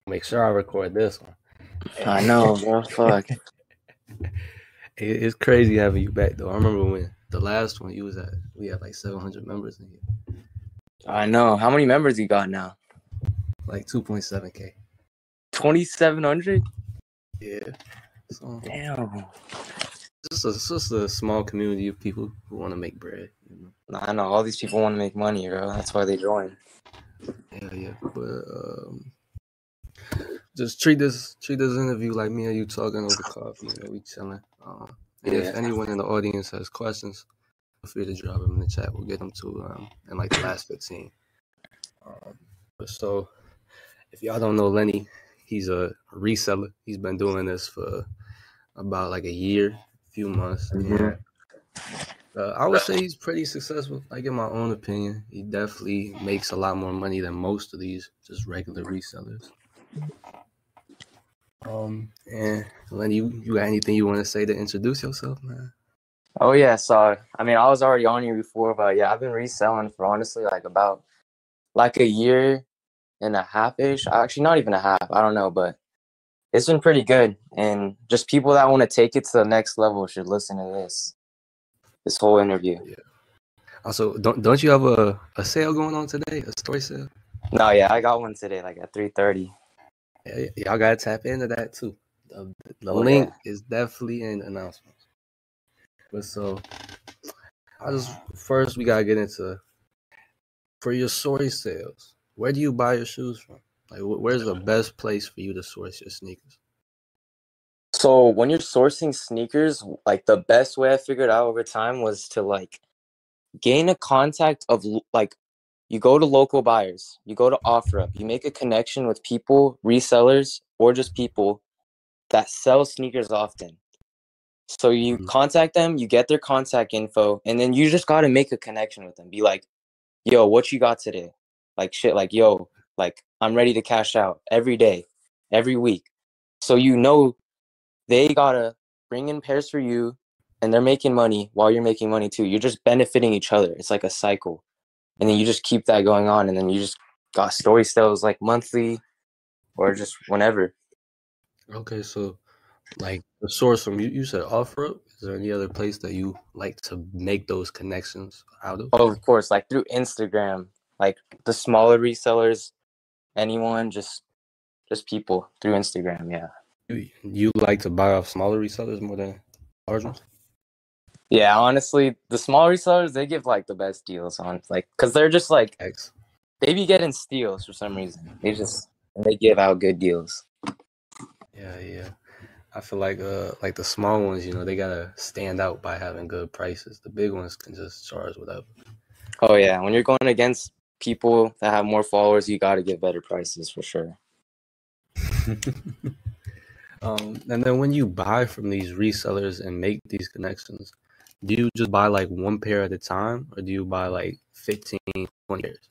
Make sure I record this one. I know, bro. Fuck. It's crazy having you back though. I remember when the last one you was at, we had like 700 members in here, I know. How many members you got now? like 2.7K. 2,700? Yeah. So Damn. it's just a small community of people who want to make bread. I know. All these people want to make money, bro. That's why they join. Yeah. But just treat this interview like me and you talking over coffee. We chilling. And if Yeah. anyone in the audience has questions, feel free to drop them in the chat. We'll get them to in like the last 15. So if y'all don't know Lenny, he's a reseller. He's been doing this for about like a year, few months. Mm-hmm. And I would say he's pretty successful. Like in my own opinion, he definitely makes a lot more money than most of these just regular resellers. And Lenny, you got anything you want to say to introduce yourself, man? Oh, yeah. So, I mean, I was already on here before, but yeah, I've been reselling for honestly like about like a year and a half-ish. Actually, not even a half. I don't know, but it's been pretty good. And just people that want to take it to the next level should listen to this whole interview. Yeah. Also, don't you have a sale going on today? A story sale? No, yeah, I got one today, like at 3:30. Yeah, y'all gotta tap into that too. The Oh, link yeah. is definitely in the announcement. But so, first we gotta get into for your soy sales. Where do you buy your shoes from? Like, where's the best place for you to source your sneakers? So when you're sourcing sneakers, like the best way I figured out over time was to like gain a contact of like you go to local buyers, you go to OfferUp, you make a connection with people, resellers, or just people that sell sneakers often. So you contact them, you get their contact info, and then you just gotta make a connection with them. Be like, yo, what you got today? Like shit, like, yo, like I'm ready to cash out every day, every week. So you know they gotta bring in pairs for you and they're making money while you're making money too. You're just benefiting each other. It's like a cycle. And then you just keep that going on, and then you just got story sales like monthly or just whenever. Okay, so like the source from you said OfferUp. Is there any other place that you like to make those connections out of? Oh, of course, like through Instagram, like the smaller resellers, anyone, just people through Instagram, yeah. You like to buy off smaller resellers more than large ones? Yeah, honestly, the small resellers, they give like the best deals on like because they're just like X. they be getting steals for some reason. They give out good deals. Yeah. I feel like the small ones, they gotta stand out by having good prices. The big ones can just charge whatever. Oh yeah, when you're going against people that have more followers, you got to get better prices for sure. And then when you buy from these resellers and make these connections, do you just buy like one pair at a time, or do you buy like 15, 20 pairs?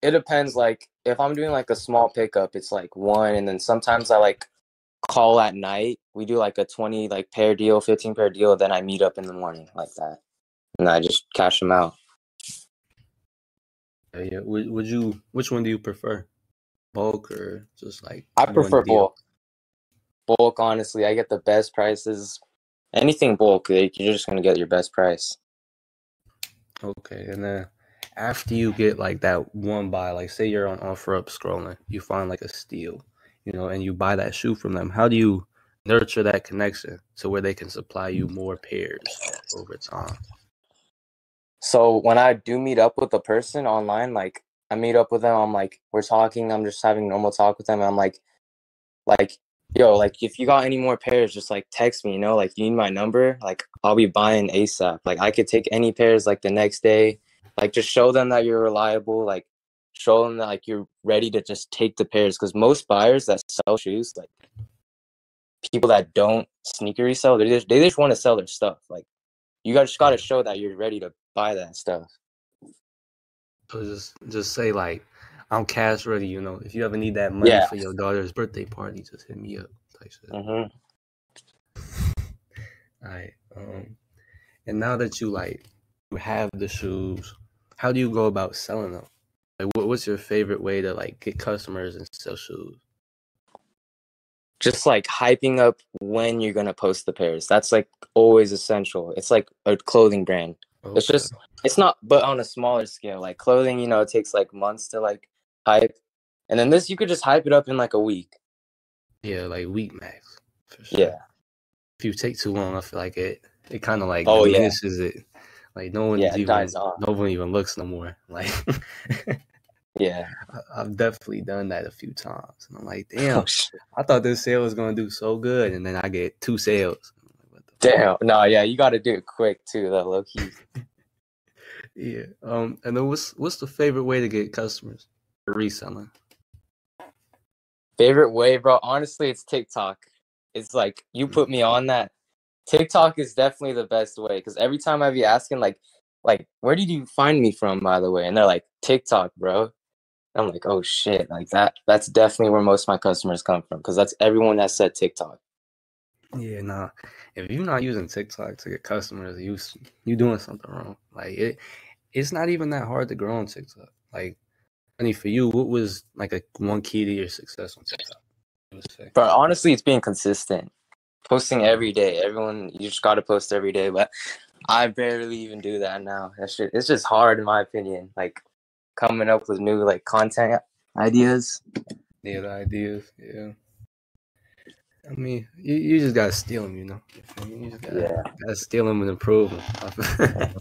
It depends. Like if I'm doing like a small pickup, it's like one, and then sometimes I like call at night. We do like a 20 like pair deal, 15 pair deal. Then I meet up in the morning like that, and I just cash them out. Yeah. Which one do you prefer? Bulk or just like I one prefer deal? bulk. Bulk, honestly, I get the best prices. Anything bulk, like, you're just gonna get your best price. Okay, and then after you get like that one buy, like say you're on OfferUp scrolling, you find like a steal, and you buy that shoe from them. How do you nurture that connection to where they can supply you more pairs over time? So when I do meet up with a person online, like I meet up with them, I'm like, we're talking, I'm just having normal talk with them. And I'm like, yo, like if you got any more pairs, just like text me, like you need my number, like I'll be buying ASAP. Like I could take any pairs like the next day. Like just show them that you're reliable, like show them that like you're ready to just take the pairs. Because most buyers that sell shoes, like people that don't sneaker resell, they just want to sell their stuff. Like you just got to show that you're ready to buy that stuff. So just say like, I'm cash ready. If you ever need that money Yeah. for your daughter's birthday party, just hit me up. Type shit. Mm-hmm. All right. And now that you have the shoes, how do you go about selling them? Like, what's your favorite way to like get customers and sell shoes? Just like hyping up when you're gonna post the pairs. That's like always essential. It's like a clothing brand. It's Okay. just it's not, but on a smaller scale. Like clothing, it takes like months to like hype, and then this you could just hype it up in like a week. Yeah, like week max for sure. Yeah. If you take too long, I feel like it kind of like Oh yeah. diminishes it. Like Yeah. It dies off. no one even looks no more. Like Yeah. I've definitely done that a few times, and I'm like, Oh damn, shit. I thought this sale was gonna do so good, and then I get 2 sales. I'm like, what the Damn. No. Yeah. You got to do it quick too. Though, low key. Yeah. And then what's the favorite way to get customers for reselling? Favorite way, bro? Honestly, it's TikTok. It's like you put me on that. TikTok is definitely the best way because every time I be asking like where did you find me from, by the way? And they're like TikTok, bro. I'm like, oh shit, like that's definitely where most of my customers come from because that's everyone that said TikTok. Yeah, nah. If you're not using TikTok to get customers, you doing something wrong. Like it's not even that hard to grow on TikTok. Like, I mean, for you, what was like a one key to your success on TikTok? You would say? But honestly, it's being consistent, posting every day. Everyone, you just got to post every day. But I barely even do that now. That shit, it's just hard in my opinion. Like coming up with new like content ideas. Yeah, the ideas. Yeah. I mean, you just gotta steal them, you know. You just gotta steal them and improve them.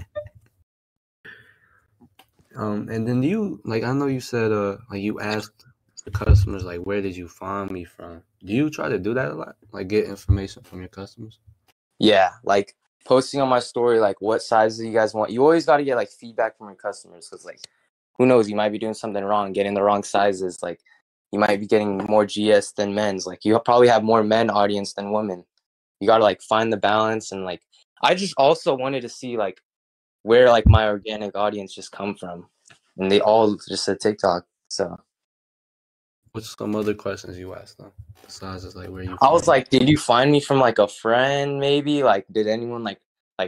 And then you like I know you said like you asked the customers like where did you find me from? Do you try to do that a lot? Like get information from your customers? Yeah, like posting on my story, like what sizes you guys want. You always got to get like feedback from your customers because like who knows, you might be doing something wrong, getting the wrong sizes. Like you might be getting more GS than men's. Like you probably have more men audience than women. You got to like find the balance and like I just also wanted to see like where like my organic audience just come from, and they all just said TikTok. So What's some other questions you asked them? Besides just like where you I from? was like, did you find me from like a friend maybe? Like did anyone like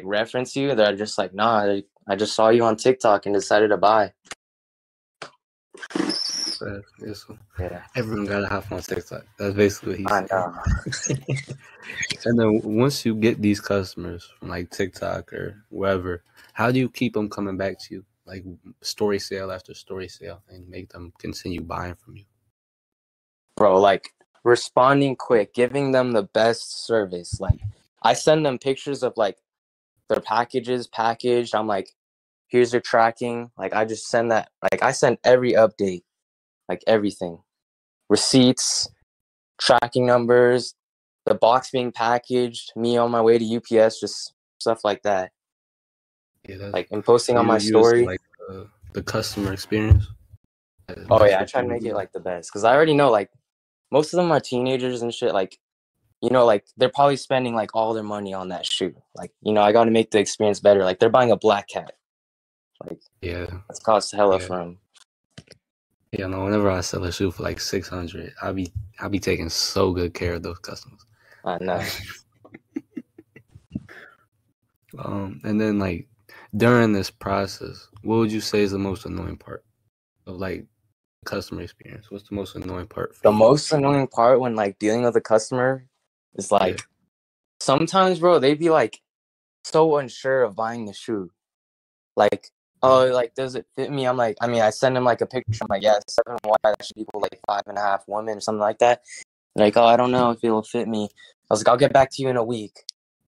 reference you? They're just like, nah, I just saw you on TikTok and decided to buy. Yeah, so Yeah, everyone gotta have on TikTok. That's basically what he's I saying. know. And then once you get these customers from like TikTok or wherever, how do you keep them coming back to you? Like story sale after story sale and make them continue buying from you? Bro, like responding quick, giving them the best service. Like I send them pictures of like their packages packaged. I'm like, here's your tracking. Like I just send that. Like I send every update, like everything, receipts, tracking numbers, the box being packaged, me on my way to UPS, just stuff like that. Yeah, that's Like and posting so on my you use story. like the customer experience. Oh That's yeah, I what try to you make it use. like the best because I already know like most of them are teenagers and shit. Like like they're probably spending like all their money on that shoe. Like I got to make the experience better. Like they're buying a black cat. Like Yeah, that's cost hella yeah, for them. yeah. No, whenever I sell a shoe for like 600, I'll be taking so good care of those customers. I know. And then like during this process, what would you say is the most annoying part of like customer experience? What's the most annoying part for The you? most annoying part when like dealing with a customer is Yeah. like sometimes, bro, they be like so unsure of buying the shoe. Like, oh, like does it fit me? I'm like, I mean, I send them like a picture. I'm like, yeah, 7Y, that should equal like 5.5 women or something like that. They're like, oh, I don't know if it'll fit me. I was like, I'll get back to you in a week.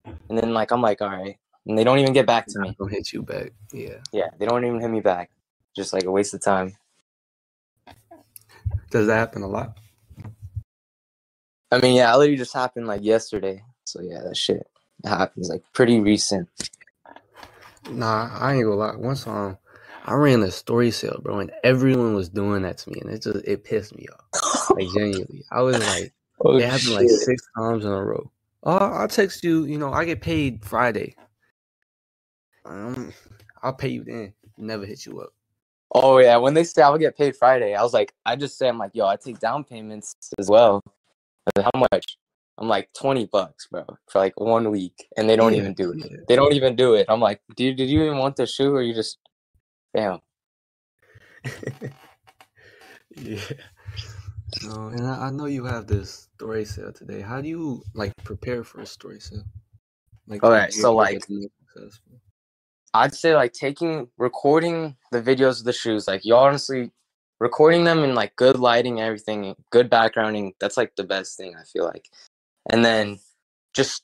And then like I'm like, all right. And they don't even get back to I'm me. gonna hit you back. Yeah. Yeah, they don't even hit me back. Just like a waste of time. Does that happen a lot? I mean, yeah, it literally just happened like yesterday. So yeah, that shit happens like pretty recent. Nah, I ain't gonna lie. One time, I ran a story sale, bro, and everyone was doing that to me, and it pissed me off. Like genuinely, I was like, Oh it happened like shit. 6 times in a row. Oh, I'll text you. You know, I get paid Friday. Um, I'll pay you then. Never hit you up. Oh yeah, when they say I'll get paid Friday, I was like, I just say I'm like, yo, I take down payments as well. How much? I'm like $20, bro, for like 1 week, and they don't Yeah, even do it. yeah. They don't even do it. I'm like, dude, did you even want the shoe, or you just, damn? Yeah. No, and I know you have this story sale today. How do you like prepare for a story sale? Like All the right, day so of like it being successful. I'd say like recording the videos of the shoes, like you honestly recording them in like good lighting, everything, good backgrounding. That's like the best thing I feel like. And then just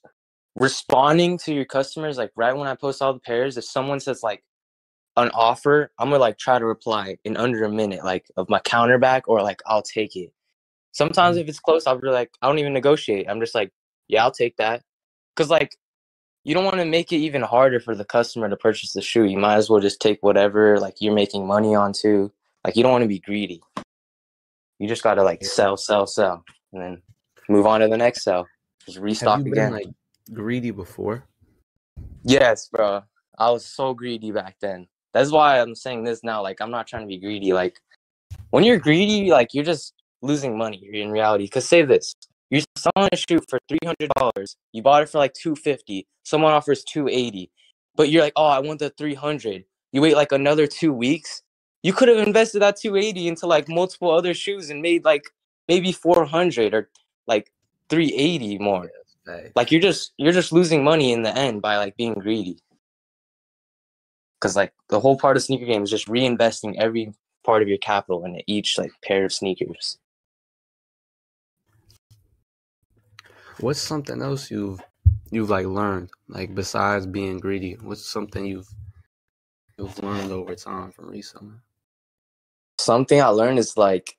responding to your customers, like right when I post all the pairs, if someone says like an offer, I'm gonna like try to reply in under a minute, like of my counterback or like I'll take it. Sometimes if it's close, I'll be like, I don't even negotiate. I'm just like, yeah, I'll take that. Cause like you don't want to make it even harder for the customer to purchase the shoe. You might as well just take whatever like you're making money on too. Like you don't want to be greedy. You just gotta like sell, sell, sell, and then move on to the next sell. Just Have you restock been again. like greedy before? Yes, bro. I was so greedy back then. That's why I'm saying this now. Like I'm not trying to be greedy. Like when you're greedy, like you're just losing money in reality. Cause say this. You're selling a shoe for $300. You bought it for like $250. Someone offers $280. But you're like, oh, I want the 300. You wait like another 2 weeks. You could have invested that 280 into like multiple other shoes and made like maybe 400 or like 380 more. Hey, Like you're just losing money in the end by like being greedy. Cause like the whole part of sneaker game is just reinvesting every part of your capital into each like pair of sneakers. what's something else you've like learned like besides being greedy? What's something you've learned over time from reselling? Something I learned is like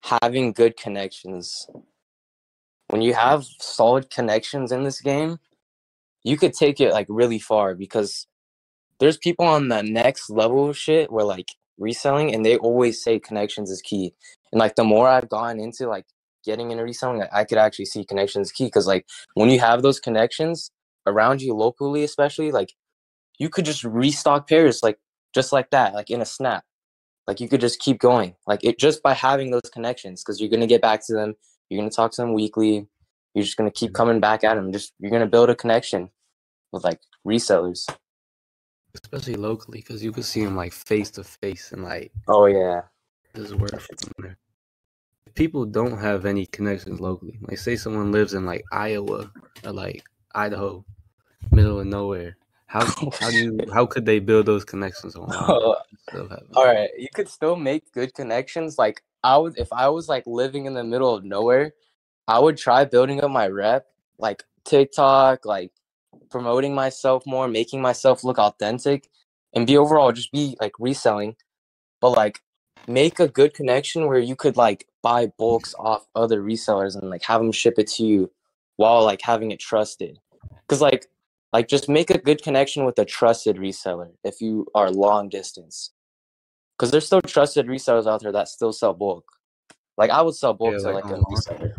having good connections. When you have solid connections in this game, you could take it like really far because there's people on the next level of shit where like reselling and they always say connections is key. And like the more I've gone into like getting into reselling, I could actually see connections key because like when you have those connections around you locally, especially like you could just restock pairs like just like that, like in a snap. Like you could just keep going, like it just by having those connections, because you're gonna get back to them. You're gonna talk to them weekly. You're just gonna keep coming back at them. Just you're gonna build a connection with like resellers. Especially locally, because you could see them like face to face and like Oh yeah. this word from there. People don't have any connections locally. Like say someone lives in like Iowa or like Idaho, middle of nowhere. How could they build those connections online? Instead of having All right, you could still make good connections. Like I would, if I was like living in the middle of nowhere, I would try building up my rep, like TikTok, like promoting myself more, making myself look authentic, and be overall just be like reselling, but like make a good connection where you could like buy bulks off other resellers and like have them ship it to you while like having it trusted. Because like just make a good connection with a trusted reseller if you are long distance. Because there's still trusted resellers out there that still sell bulk. Like I would sell bulk to like like a online. reseller.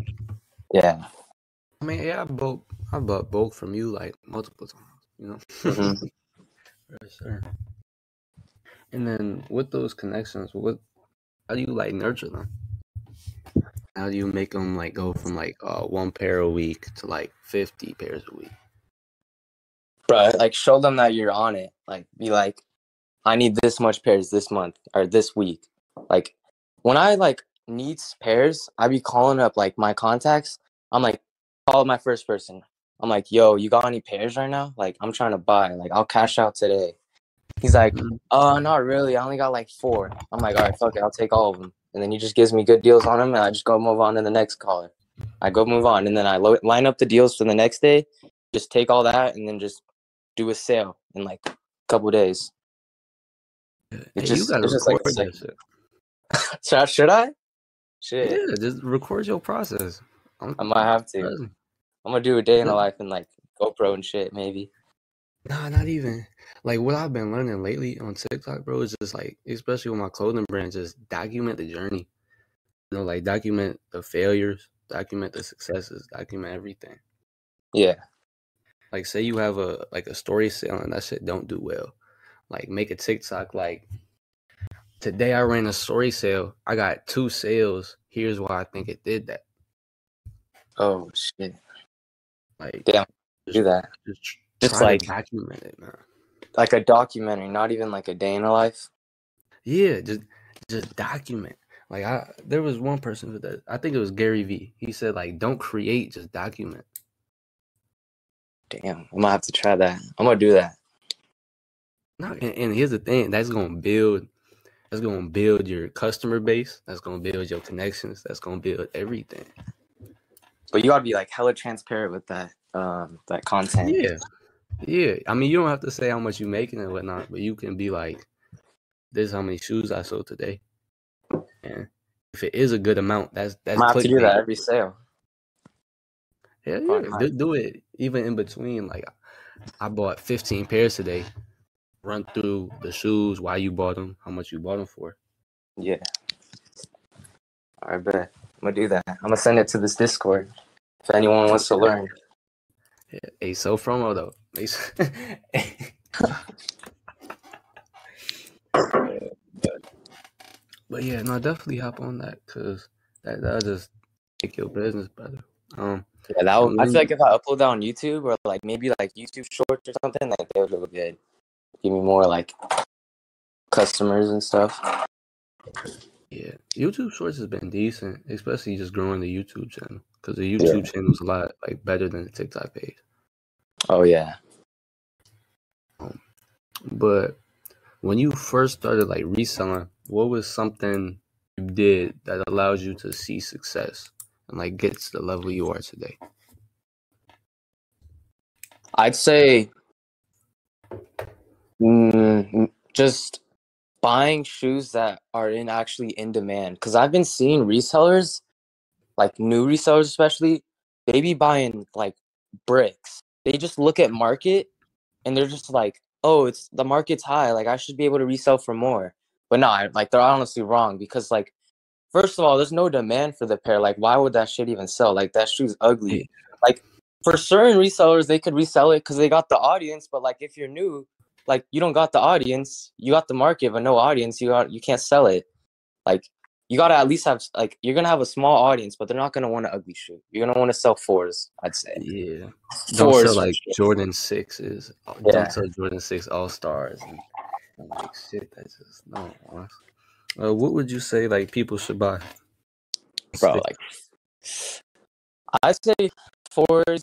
Yeah. I mean, yeah, I bought bulk from you like multiple times, you know. Mm-hmm. For sure. And then with those connections, how do you like nurture them? How do you make them like go from like one pair a week to like 50 pairs a week? Bro, like show them that you're on it. Like be like, I need this much pairs this month or this week. Like when I like need pairs, I be calling up like my contacts. I'm like, call my first person. I'm like, yo, you got any pairs right now? Like I'm trying to buy. Like I'll cash out today. He's like, Mm-hmm. not really. I only got like 4. I'm like, all right, fuck it, I'll take all of them. And then he just gives me good deals on them, and I just go move on to the next caller. I go move on, and then I line up the deals for the next day. Just take all that, and then just do a sale in like a couple of days. Hey, you gotta It's just like record a that second. shit. Should I? Shit, Yeah, just record your process. I might have to. Trust me. I'm gonna do a day in the life and like GoPro and shit, maybe. Nah, not even. Like what I've been learning lately on TikTok, bro, is just like, especially with my clothing brand, just document the journey. You know, like document the failures, document the successes, document everything. Yeah. Like say you have a story sale and that shit don't do well. Like make a TikTok like today I ran a story sale. I got 2 sales. Here's why I think it did that. Oh shit. Like Damn. just Do that. just Just try to like document it, man. a documentary, not even like a day in the life. Yeah, just document. Like there was one person that I think it was Gary V. He said like, don't create, just document. Damn, I'm gonna have to try that. I'm gonna do that. No, and here's the thing, that's gonna build your customer base. That's gonna build your connections. That's gonna build everything. But you gotta be like hella transparent with that content. Yeah. I mean, you don't have to say how much you're making and whatnot, but you can be like, "This is how many shoes I sold today." And if it is a good amount, that's I'm gonna have to do clickbait. that every sale. Hell Fun yeah, high. do it even in between. Like I bought 15 pairs today. Run through the shoes, why you bought them, how much you bought them for. Yeah. I bet. I'm gonna do that. I'm gonna send it to this Discord if anyone wants to learn. Yeah. Hey, so promo though. But yeah, no, definitely hop on that because that'll just make your business better. Yeah, And I feel when, like if I upload that on YouTube or like maybe like YouTube Shorts or something, like they would look good. Give me more like customers and stuff. yeah, YouTube Shorts has been decent, especially just growing the YouTube channel because the YouTube channel is a lot like better than the TikTok page. Oh yeah. But when you first started like reselling, what was something you did that allows you to see success and like get to the level you are today? I'd say just buying shoes that are actually in demand. Because I've been seeing resellers, like new resellers especially, they be buying like bricks. They just look at market and they're just like, oh, the market's high. Like I should be able to resell for more. But no, like they're honestly wrong because like, first of all, there's no demand for the pair. Like why would that shit even sell? Like that shoe's ugly. Yeah, Like for certain resellers, they could resell it because they got the audience. But like if you're new, like you don't got the audience, you got the market, but no audience, you can't sell it. Like you gotta at least have like you're gonna have a small audience, but they're not gonna want an ugly shoe. You're gonna want to sell fours, I'd say. yeah. Don't sell Fours for like sure. Jordan 6s. Don't Yeah, sell Jordan 6 All Stars. And I'm like, shit, that's just no. What would you say like people should buy? bro. Stick. Like I'd say fours,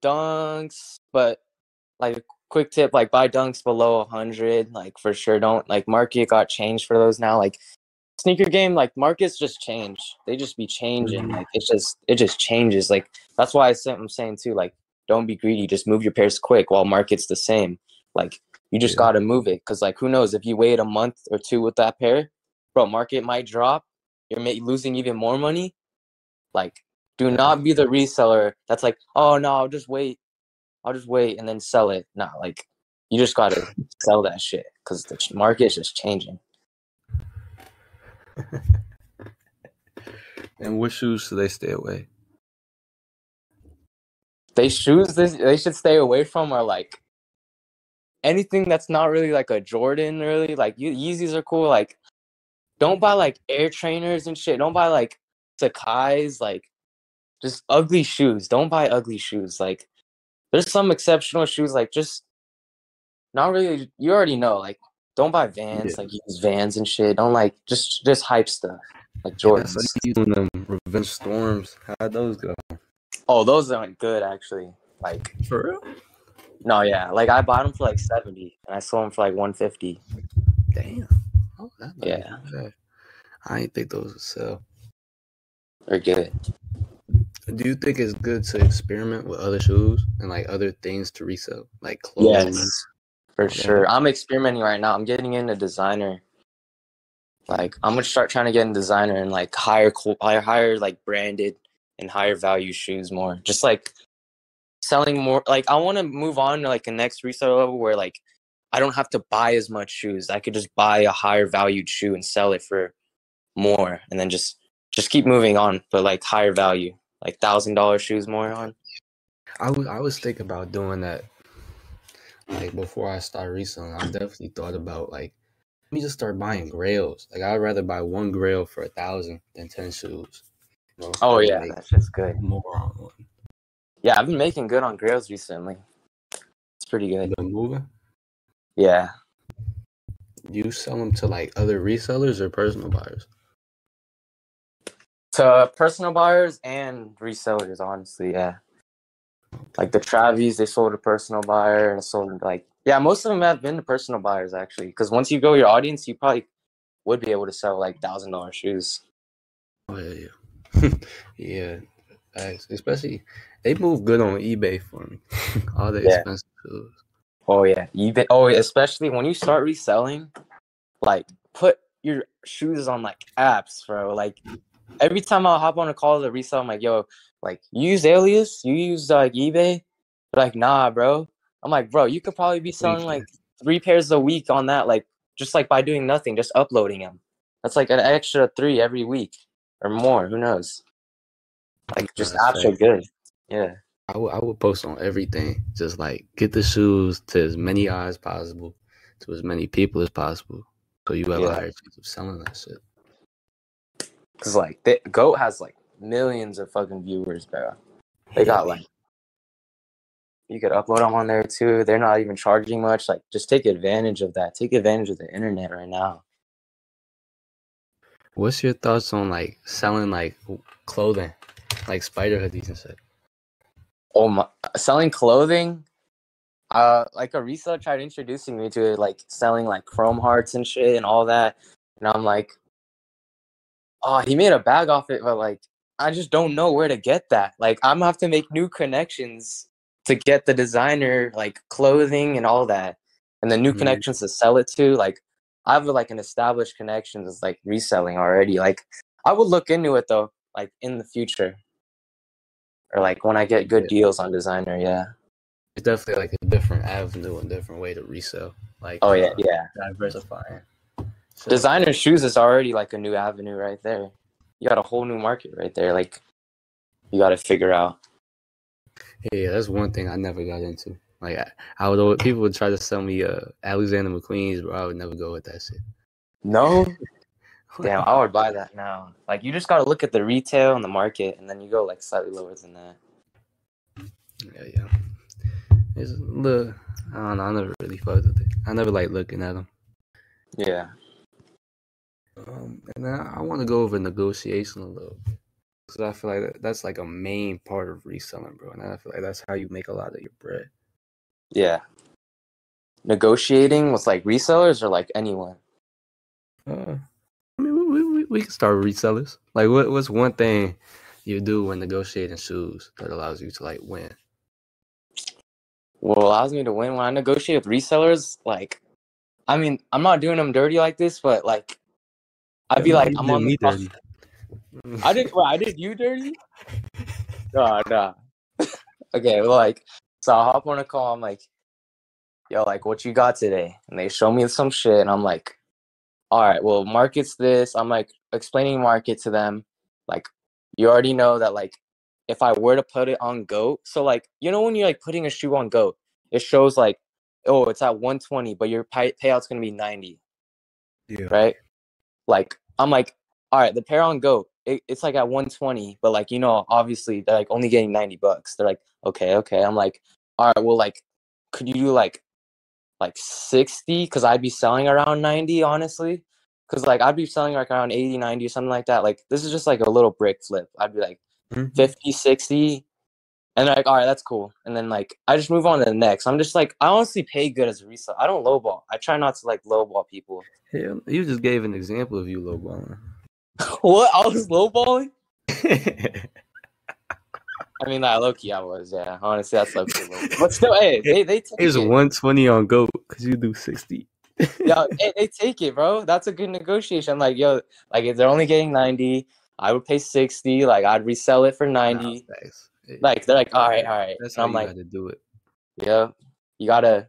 dunks, but like quick tip, like buy dunks below 100, like for sure. Don't like market got changed for those now. Like sneaker game, like markets just change. They just be changing. Mhm. Like it just changes. Like that's why I'm saying too, like don't be greedy. Just move your pairs quick while market's the same. Like you just Yeah, gotta move it because like who knows if you wait a month or two with that pair, bro, market might drop. You're losing even more money. Like do yeah. not be the reseller that's like, oh no, I'll just wait and then sell it. Nah, like you just gotta sell that shit because the market is just changing. And what shoes should they stay away? They should stay away from are like anything that's not really like a Jordan. Really, like Yeezys are cool. Like don't buy like Air Trainers and shit. Don't buy like Sakai's. Like just ugly shoes. Don't buy ugly shoes. Like there's some exceptional shoes. Like just not really. You already know. Like don't buy Vans. Yeah, Like use Vans and shit. Don't like just hype stuff like yeah. I saw Jordans. you doing them Revenge Storms. How'd those go? Oh, those aren't good actually. Like For real? no, yeah. Like I bought them for like 70 and I sold them for like 150. Damn. Oh, that's not Yeah, even bad. I ain't think those would sell. they're good. Do you think it's good to experiment with other shoes and like other things to resell, like Yes, clothes, for all that? sure. I'm experimenting right now. I'm getting into designer. Like I'm gonna start trying to get in designer and like higher like branded and higher value shoes more. Just like selling more. Like I want to move on to like a next reseller level where like I don't have to buy as much shoes. I could just buy a higher valued shoe and sell it for more, and then just keep moving on, but like higher value, like $1,000 shoes more on. I was thinking about doing that like before I start reselling. I definitely thought about like let me just start buying grails. Like I'd rather buy one grail for 1,000 than 10 shoes. You know, Oh I can yeah, make that shit's good. more on one. Yeah, I've been making good on grails recently. It's pretty good. Been moving. Yeah. Do you sell them to like other resellers or personal buyers? To personal buyers and resellers, honestly, yeah. Like the Travis, they sold a personal buyer, and sold like most of them have been to personal buyers actually. Because once you go your audience, you probably would be able to sell like $1,000 shoes. Oh yeah, yeah. Especially they move good on eBay for me. All the Yeah. expensive shoes. Oh yeah. eBay. Oh, especially when you start reselling, like put your shoes on like apps, bro. Like every time I'll hop on a call to resell, I'm like, yo, like you use Alias, you use like eBay. They're like, nah, bro. I'm like, bro, you could probably be selling like 3 pairs a week on that, like just like by doing nothing, just uploading them. That's like an extra 3 every week or more. Who knows? Like just That's apps are fact. good. Yeah. I would post on everything. Just like get the shoes to as many eyes possible, to as many people as possible, so you have a Yeah. higher chance of selling that shit. Cause like Goat has like millions of fucking viewers, bro. They Hell got yeah. like you could upload them on there too. They're not even charging much. Like just take advantage of that. Take advantage of the internet right now. What's your thoughts on like selling like clothing, like spider hoodies and shit? Oh my, selling clothing. Like a reseller tried introducing me to it, like selling like chrome hearts and shit and all that. And I'm like, oh, he made a bag off it, but like I just don't know where to get that. Like I'm gonna have to make new connections to get the designer like clothing and all that, and the new Mm-hmm. connections to sell it to. Like I have like an established connection that's like reselling already. Like I would look into it though, like in the future, or like when I get good Yeah, deals on designer. Yeah. it's definitely like a different avenue and different way to resell, like Oh yeah, yeah. diversifying. Shit like that. Designer shoes is already like a new avenue right there. You got a whole new market right there. Like you got to figure out. Yeah, that's one thing I never got into. Like I would people would try to sell me Alexander McQueen's, but I would never go with that shit. No, damn, I would buy that now. Like you just got to look at the retail and the market, and then you go like slightly lower than that. Yeah. It's a little, I don't know. I never really fucked with it. I never like looking at them. Yeah, And then I want to go over negotiation a little bit because I feel like that's like a main part of reselling, bro. And I feel like that's how you make a lot of your bread. yeah. Negotiating with like resellers or like anyone. I mean, we can start with resellers. Like, what's one thing you do when negotiating shoes that allows you to like win? What allows me to win when I negotiate with resellers, like, I mean, I'm not doing them dirty like this, but like, I'd Hell be no, like, you I'm did on the me call. dirty. I did you dirty? Nah. Okay, well, like, so I hop on a call. I'm like, yo, like, what you got today? And they show me some shit, and I'm like, all right, well, market's this. I'm like explaining market to them. Like, you already know that, like, if I were to put it on Goat, so like, you know, when you're like putting a shoe on Goat, it shows like, oh, it's at 120, but your payout's gonna be 90, Yeah. right? Like, I'm like, all right, the pair on Goat, it's like at 120, but like, you know, obviously they're like only getting $90. They're like, okay. I'm like, all right, well, like, could you do like 60? Because I'd be selling around 90, honestly. Because like I'd be selling like around 80, 90 or something like that. Like this is just like a little brick flip. I'd be like Mm-hmm. 50, 60. And they're like, all right, that's cool. And then like I just move on to the next. I'm just like, I honestly pay good as a reseller. I don't lowball. I try not to like lowball people. Hell, you just gave an example of you lowballing. What? I was lowballing? I mean, like, low key, I was. Yeah, honestly, that's low key. But still, hey, they take It's it. 120 on Goat because you do 60. Yeah, they take it, bro. That's a good negotiation. I'm like, yo, like if they're only getting 90, I would pay 60. Like I'd resell it for Nah, 90. facts. Like they're like, all right. That's And how I'm you like, got to do it. yeah, you got a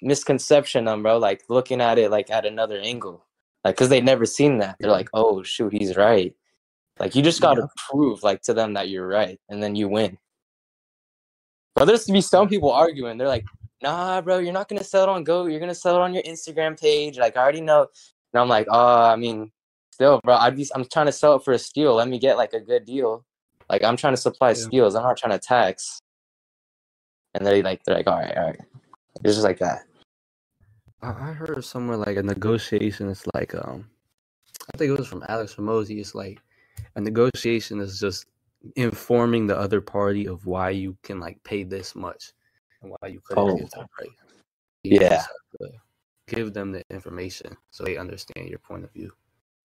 misconception, them, bro. Like looking at it like at another angle. Like, cause they've never seen that. They're Yeah. like, oh shoot, he's right. Like you just gotta Yeah. prove like to them that you're right, and then you win. But there's to be some people arguing. They're like, nah, bro, you're not gonna sell it on Go. You're gonna sell it on your Instagram page. Like I already know. And I'm like, I mean, still, bro, I'm trying to sell it for a steal. Let me get like a good deal. Like I'm trying to supply Yeah. steals. I'm not trying to tax. And they're like, all right. It's just like that. I heard somewhere like a negotiation. It's like I think it was from Alex Ramosi. It's like A negotiation is just informing the other party of why you can like pay this much and why you couldn't Oh, get that price. You yeah. just have to give them the information so they understand your point of view.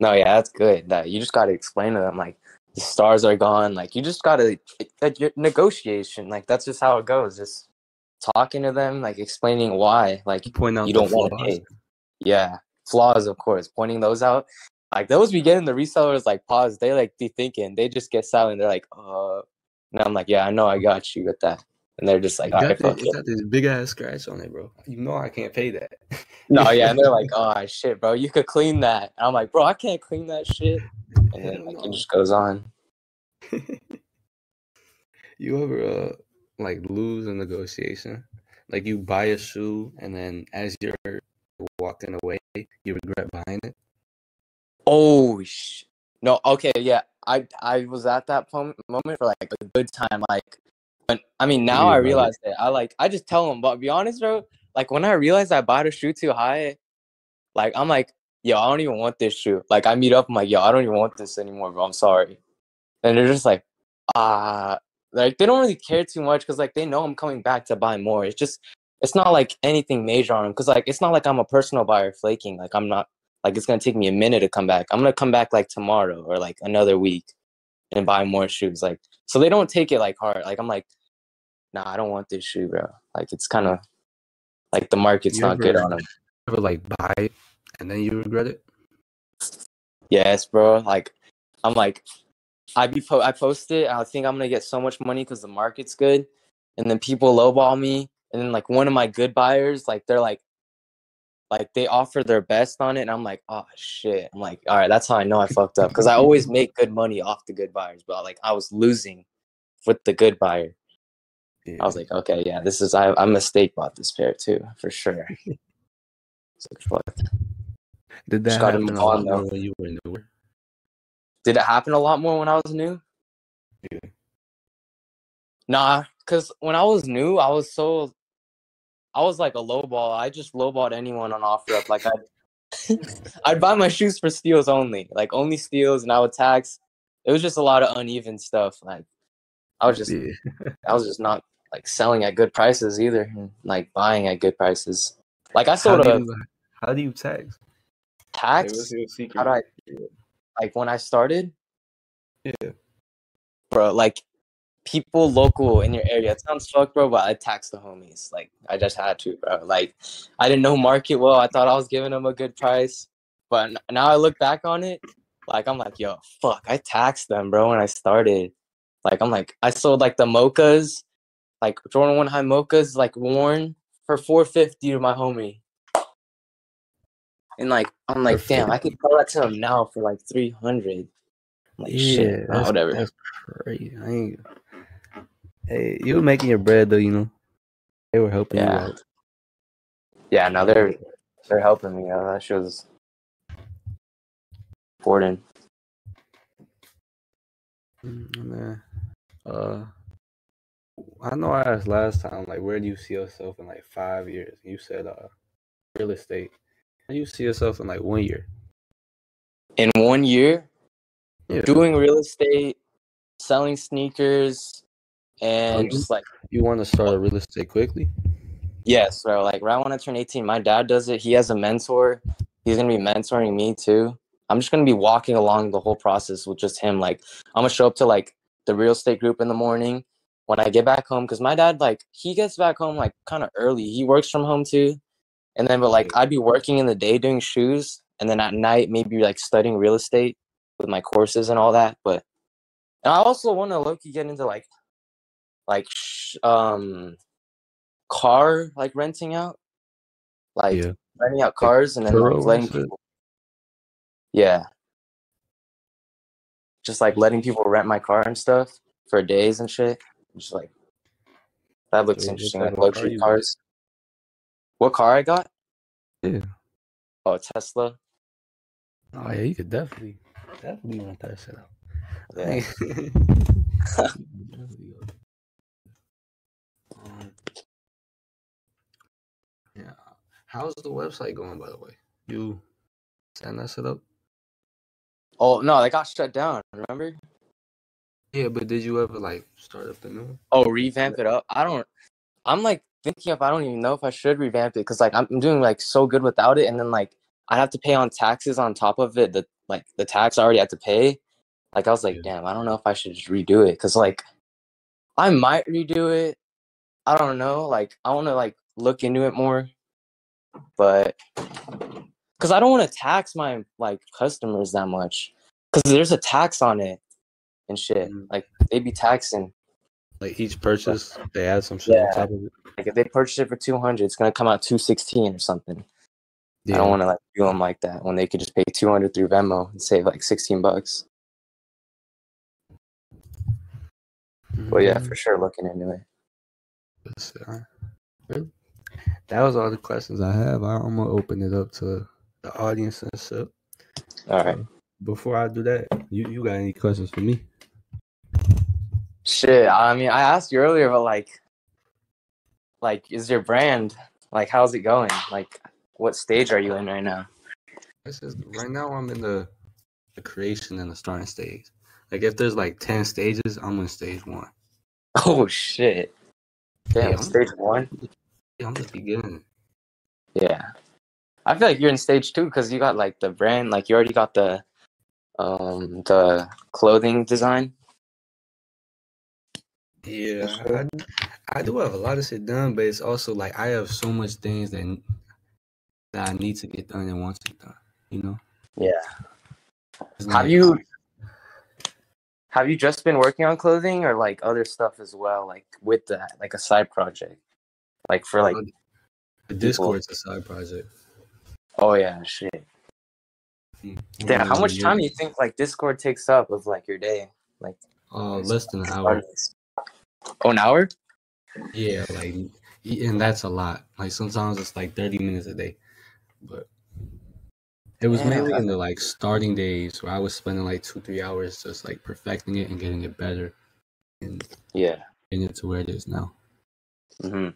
No, yeah, that's good. That you just got to explain to them like the stars are gone. Like you just got to like your negotiation. Like that's just how it goes. Just talking to them, like explaining why. Like Point you out the don't want to flaws. pay. Yeah, flaws, of course. Pointing those out. Like those be getting the resellers like pause. They like be thinking. They just get silent. They're like, and I'm like, yeah, I know, I got you with that. And they're just like, all right, fuck It it. got this big ass scratch on it, bro. You know I can't pay that. No, yeah, and they're like, oh shit, bro, you could clean that. And I'm like, bro, I can't clean that shit. And then Hell like it no. just goes on. You ever like lose a negotiation? Like you buy a shoe and then as you're walking away, you regret buying it? Oh no, okay, yeah. I was at that moment for like a good time. Like when I mean now You I regret realized that I just tell them, but to be honest, bro, like when I realized I bought a shoe too high, like I'm like, yo, I don't even want this shoe. Like I meet up, I'm like, yo, I don't even want this anymore, bro. I'm sorry. And they're just like, like they don't really care too much because like they know I'm coming back to buy more. It's not like anything major on them because like it's not like I'm a personal buyer flaking. Like I'm not like it's gonna take me a minute to come back. I'm gonna come back like tomorrow or like another week and buy more shoes. Like so they don't take it like hard. Like I'm like, nah, I don't want this shoe, bro. Like it's kind of like the market's You not good on them. ever like buy it and then you regret it? Yes, bro. Like I'm like I post it. I think I'm gonna get so much money because the market's good, and then people lowball me, and then like one of my good buyers, like they're like they offer their best on it, and I'm like, oh shit. I'm like, all right, that's how I know I fucked up because I always make good money off the good buyers, but like I was losing with the good buyer. I was Yeah. like, okay, yeah, this is I mistake bought this pair too for sure. It's like fuck. Did Just that got to happen move a lot on more though. when you were newer? Did it happen a lot more when I was new? Yeah. Nah, because when I was new, I was like a lowball. I just lowballed anyone on OfferUp. Like I'd buy my shoes for steals only, like only steals, and I would tax. It was just a lot of uneven stuff. Like I was just Yeah. not like selling at good prices either, and like buying at good prices. Like I How sold do a you tax? Like what's tax. your How do secret? I like when I started, Yeah. bro? Like people local in your area. It sounds fucked, bro, but I taxed the homies. Like I just had to, bro. Like I didn't know market well. I thought I was giving them a good price, but now I look back on it, like I'm like, yo, fuck, I taxed them, bro, when I started. Like I'm like, I sold like the mochas, like Jordan 1 high mochas, like worn for 450 to my homie, and like I'm like, damn, I could sell that to him now for like 300. I'm like shit, Yeah, whatever. that's crazy. Hey, you were making your bread though, you know. They were helping you Yeah, out. yeah. Now they're helping me. That shit was important. Man, uh, I know I asked last time, like, where do you see yourself in like 5 years? You said, real estate. How do you see yourself in like 1 year? In 1 year, Yeah. doing real estate, selling sneakers, Oh, and just like, you want to start a real estate quickly? yes, bro. Like right when I turn 18, my dad does it. He has a mentor. He's gonna be mentoring me too. I'm just gonna be walking along the whole process with just him. Like I'm gonna show up to like the real estate group in the morning when I get back home, because my dad like he gets back home like kind of early. He works from home too, and then but like I'd be working in the day doing shoes, and then at night maybe like studying real estate with my courses and all that. But and I also want to low-key get into like car like renting out, like Yeah. renting out Like cars and then like Turo and letting shit. people, yeah, just like letting people rent my car and stuff for days and shit. Just like that looks What interesting. type Like of car luxury you got? cars. What car I got? Yeah. Oh, Tesla. Oh yeah, you could definitely want that shit out. Yeah. Definitely go. Um, yeah. How's the website going, by the way? You setting that shit up? Oh no, they got shut down. Remember? Yeah, but did you ever like start up the new one? Oh, revamp it up. I'm like thinking if I don't even know if I should revamp it because like I'm doing like so good without it, and then like I have to pay on taxes on top of it. The tax I already had to pay. Like I was like, Yeah. damn, I don't know if I should just redo it because like I might redo it. I don't know. Like I want to like look into it more, but because I don't want to tax my like customers that much because there's a tax on it and shit. Mm. Like they be taxing. Like each purchase, they add some shit on Yeah. top of it. Like if they purchase it for 200, it's gonna come out 216 or something. I don't Yeah. want to like do them like that when they could just pay 200 through Venmo and save like $16. But yeah, for sure, looking into it. That was all the questions I have. I'm gonna open it up to the audience and shit. All right. Before I do that, you got any questions for me? Shit. I mean, I asked you earlier, but like, is your brand like how's it going? Like, what stage are you in right now? Right now I'm in the creation and the starting stage. Like if there's like 10 stages, I'm in stage 1. Oh shit! Damn, Yeah, stage 1. I'm just beginning. Yeah, I feel like you're in stage 2 because you got like the brand, like you already got the clothing design. Yeah, I do have a lot of shit done, but it's also like I have so much things that I need to get done and want to get done. You know? Yeah. It's Have like you just been working on clothing or like other stuff as well, like with that, like a side project, like for like the people? Discord's a side project. Oh yeah, shit. Damn, how much time do you think like Discord takes up of like your day? Like Less than an hour. Oh, an hour? Yeah, like, and that's a lot. Like sometimes it's like 30 minutes a day, but it was Damn. mainly in the like starting days where I was spending like 2-3 hours just like perfecting it and getting it better and Yeah. getting it to where it is now. Mm-hmm.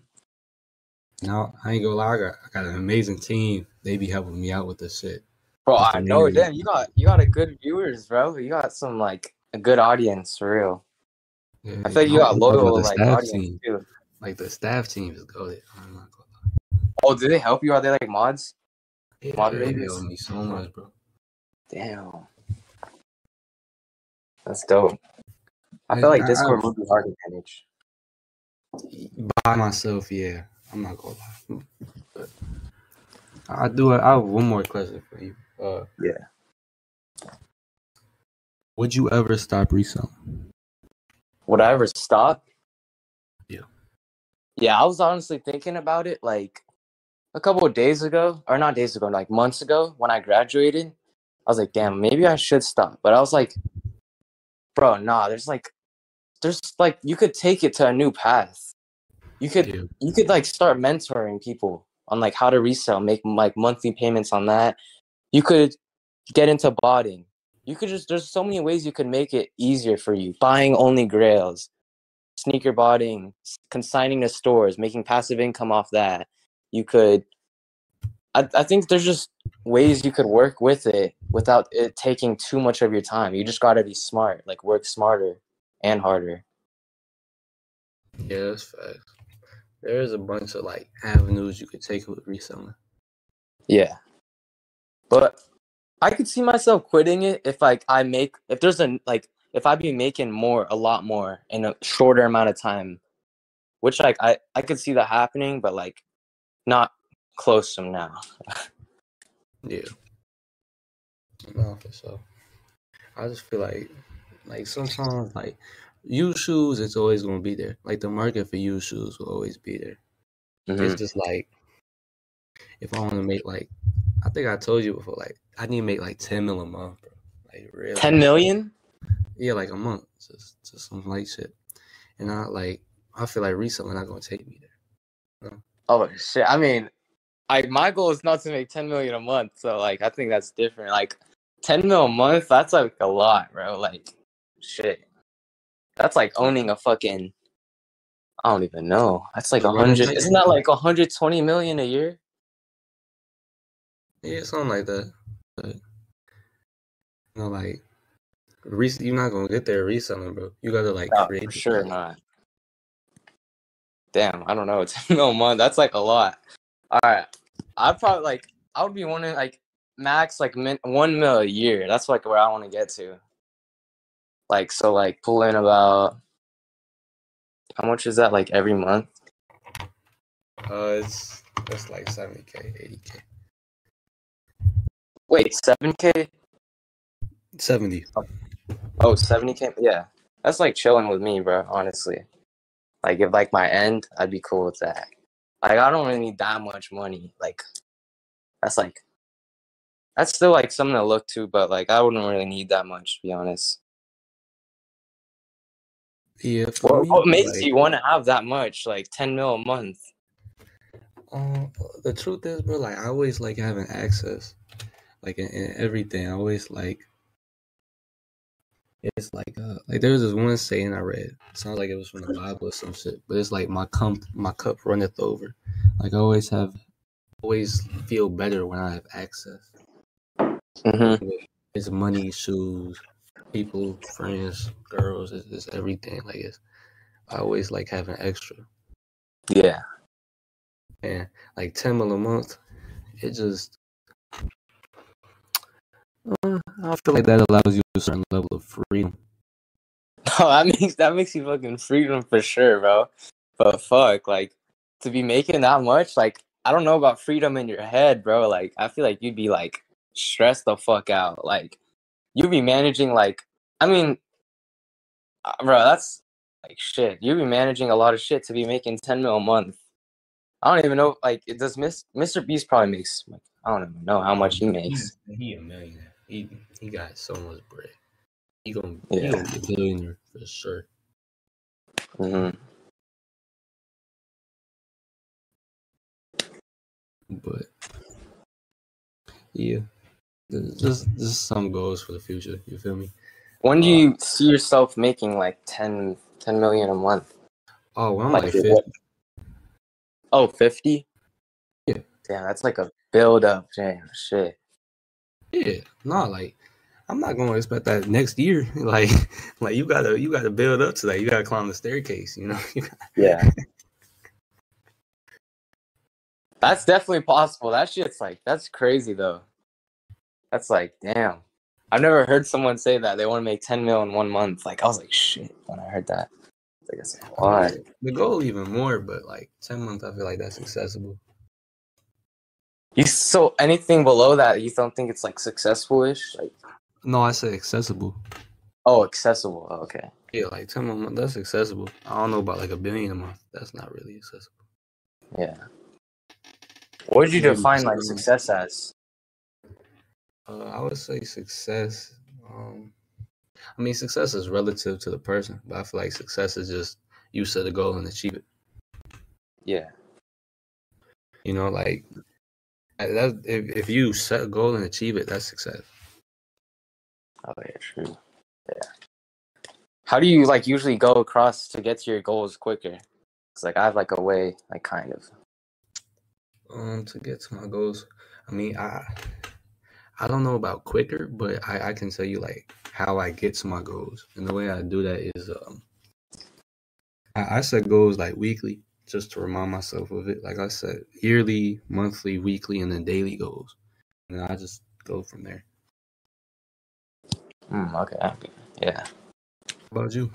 Now I ain't gonna lie, I got an amazing team. They be helping me out with this shit. Bro, That's I the main know. reason. Damn, you got a good viewers, bro. You got some like a good audience for real. Yeah, I feel like you got I'm talking about loyal the like staff audience team. too. Like the staff team is goated. I'm not gonna Oh, do they help you? Are they like mods? lie. Yeah, they Moderators? help me so much, bro. Damn. That's dope. I feel like Discord would be hard to manage. By myself, yeah. I'm not gonna lie. But I have one more question for you. Yeah. Would you ever stop reselling? Would I ever stop? Yeah. Yeah, I was honestly thinking about it like a couple of days ago, or not days ago, like months ago when I graduated. I was like, damn, maybe I should stop. But I was like, bro, nah, there's like you could take it to a new path. Yeah. You could like start mentoring people on like how to resell, make like monthly payments on that. You could get into botting. You could just there's so many ways you could make it easier for you. Buying only grails, sneaker botting, consigning to stores, making passive income off that. You could I think there's just ways you could work with it without it taking too much of your time. You just gotta be smart, like work smarter and harder. Yeah, that's facts. There is a bunch of like avenues you could take with reselling. Yeah. But I could see myself quitting it if like if there's a like if I be making a lot more in a shorter amount of time, which like I could see that happening, but like not close to now. Yeah. No, for sure. I just feel like sometimes like used shoes, it's always gonna be there. Like the market for used shoes will always be there. It's Mm-hmm. just like if I want to make like I think I told you before, like I need to make like 10 mil a month, bro. Like real. 10 million? Yeah, like a month. Just some light shit. And I feel like reselling not gonna take me there. You know? Oh shit. I mean, my goal is not to make 10 million a month, so like I think that's different. Like 10 mil a month, that's like a lot, bro. Like shit. That's like owning a fucking I don't even know. That's like The running 100. type? Isn't that like 120 million a year? Yeah, something like that. But You know, like you're not gonna get there reselling, bro. You gotta like No, create for the sure value. not. Damn, I don't know. 10 mil a month. That's like a lot. All right, I'd probably like. I would be wanting like max like 1 mil a year. That's like where I want to get to. Like so, like pull in about how much is that like every month? It's like 70K, 80K. Wait, 7K? 70. Oh, 70K? Yeah. That's like chilling with me, bro, honestly. Like if like my end, I'd be cool with that. Like I don't really need that much money. That's like that's still like something to look to, but like I wouldn't really need that much, to be honest. Yeah, for What, me, what makes like you want to have that much? Like 10 mil a month? um the truth is, bro, like I always like having access. Like in everything. I always like it's like there was this one saying I read. It sounds like it was from the Bible or some shit. But it's like my cup runneth over. Like I always feel better when I have access. Mm-hmm. It's money, shoes, people, friends, girls, it's everything. Like I always like having extra. Yeah. And like 10 mil a month, it just I feel like that allows you a certain level of freedom. No, that makes you fucking freedom for sure, bro. But fuck, like to be making that much, like I don't know about freedom in your head, bro. Like I feel like you'd be like stressed the fuck out. Like you'd be managing like I mean, bro, that's like shit. You'd be managing a lot of shit to be making 10 mil a month. I don't even know. Like, it does Mr. Beast probably makes like I don't even know how Oh, much he makes. he a millionaire. He got so much bread. He Yeah. gonna be a billionaire for sure. Hmm. But yeah, just some goals for the future. You feel me? When do Uh, you see yourself making like 10 million a month? oh, when I'm Like like what? 50. Oh, 50? Yeah, Damn, that's like a build up. Damn, shit. yeah. No, like I'm not gonna expect that next year. Like you gotta build up to that. You gotta climb the staircase. You know. Yeah. That's definitely possible. That shit's like, that's crazy though. That's like, damn. I've never heard someone say that they want to make 10 mil in 1 month. Like, I was like, shit, when I heard that. Like, that's a I mean, lot. the goal even more, but like 10 months, I feel like that's accessible. So anything below that, you don't think it's like successful-ish? Like, No, I say accessible. oh, accessible. Oh, okay. Yeah, like 10 months, that's accessible. I don't know about like a billion a month. That's not really accessible. Yeah. What would you Maybe define like success as? I would say success. I mean, success is relative to the person, but I feel like success is just you set a goal and achieve it. Yeah. You know, like that. If you set a goal and achieve it, that's success. Oh, yeah, true. Yeah. How do you like usually go across to get to your goals quicker? It's like I have like a way, like kind of. To get to my goals, I mean, I don't know about quicker, but I can tell you like how I get to my goals, and the way I do that is I set goals like weekly just to remind myself of it. Like I said, yearly, monthly, weekly, and then daily goals, and I just go from there. Okay. Yeah. How about you?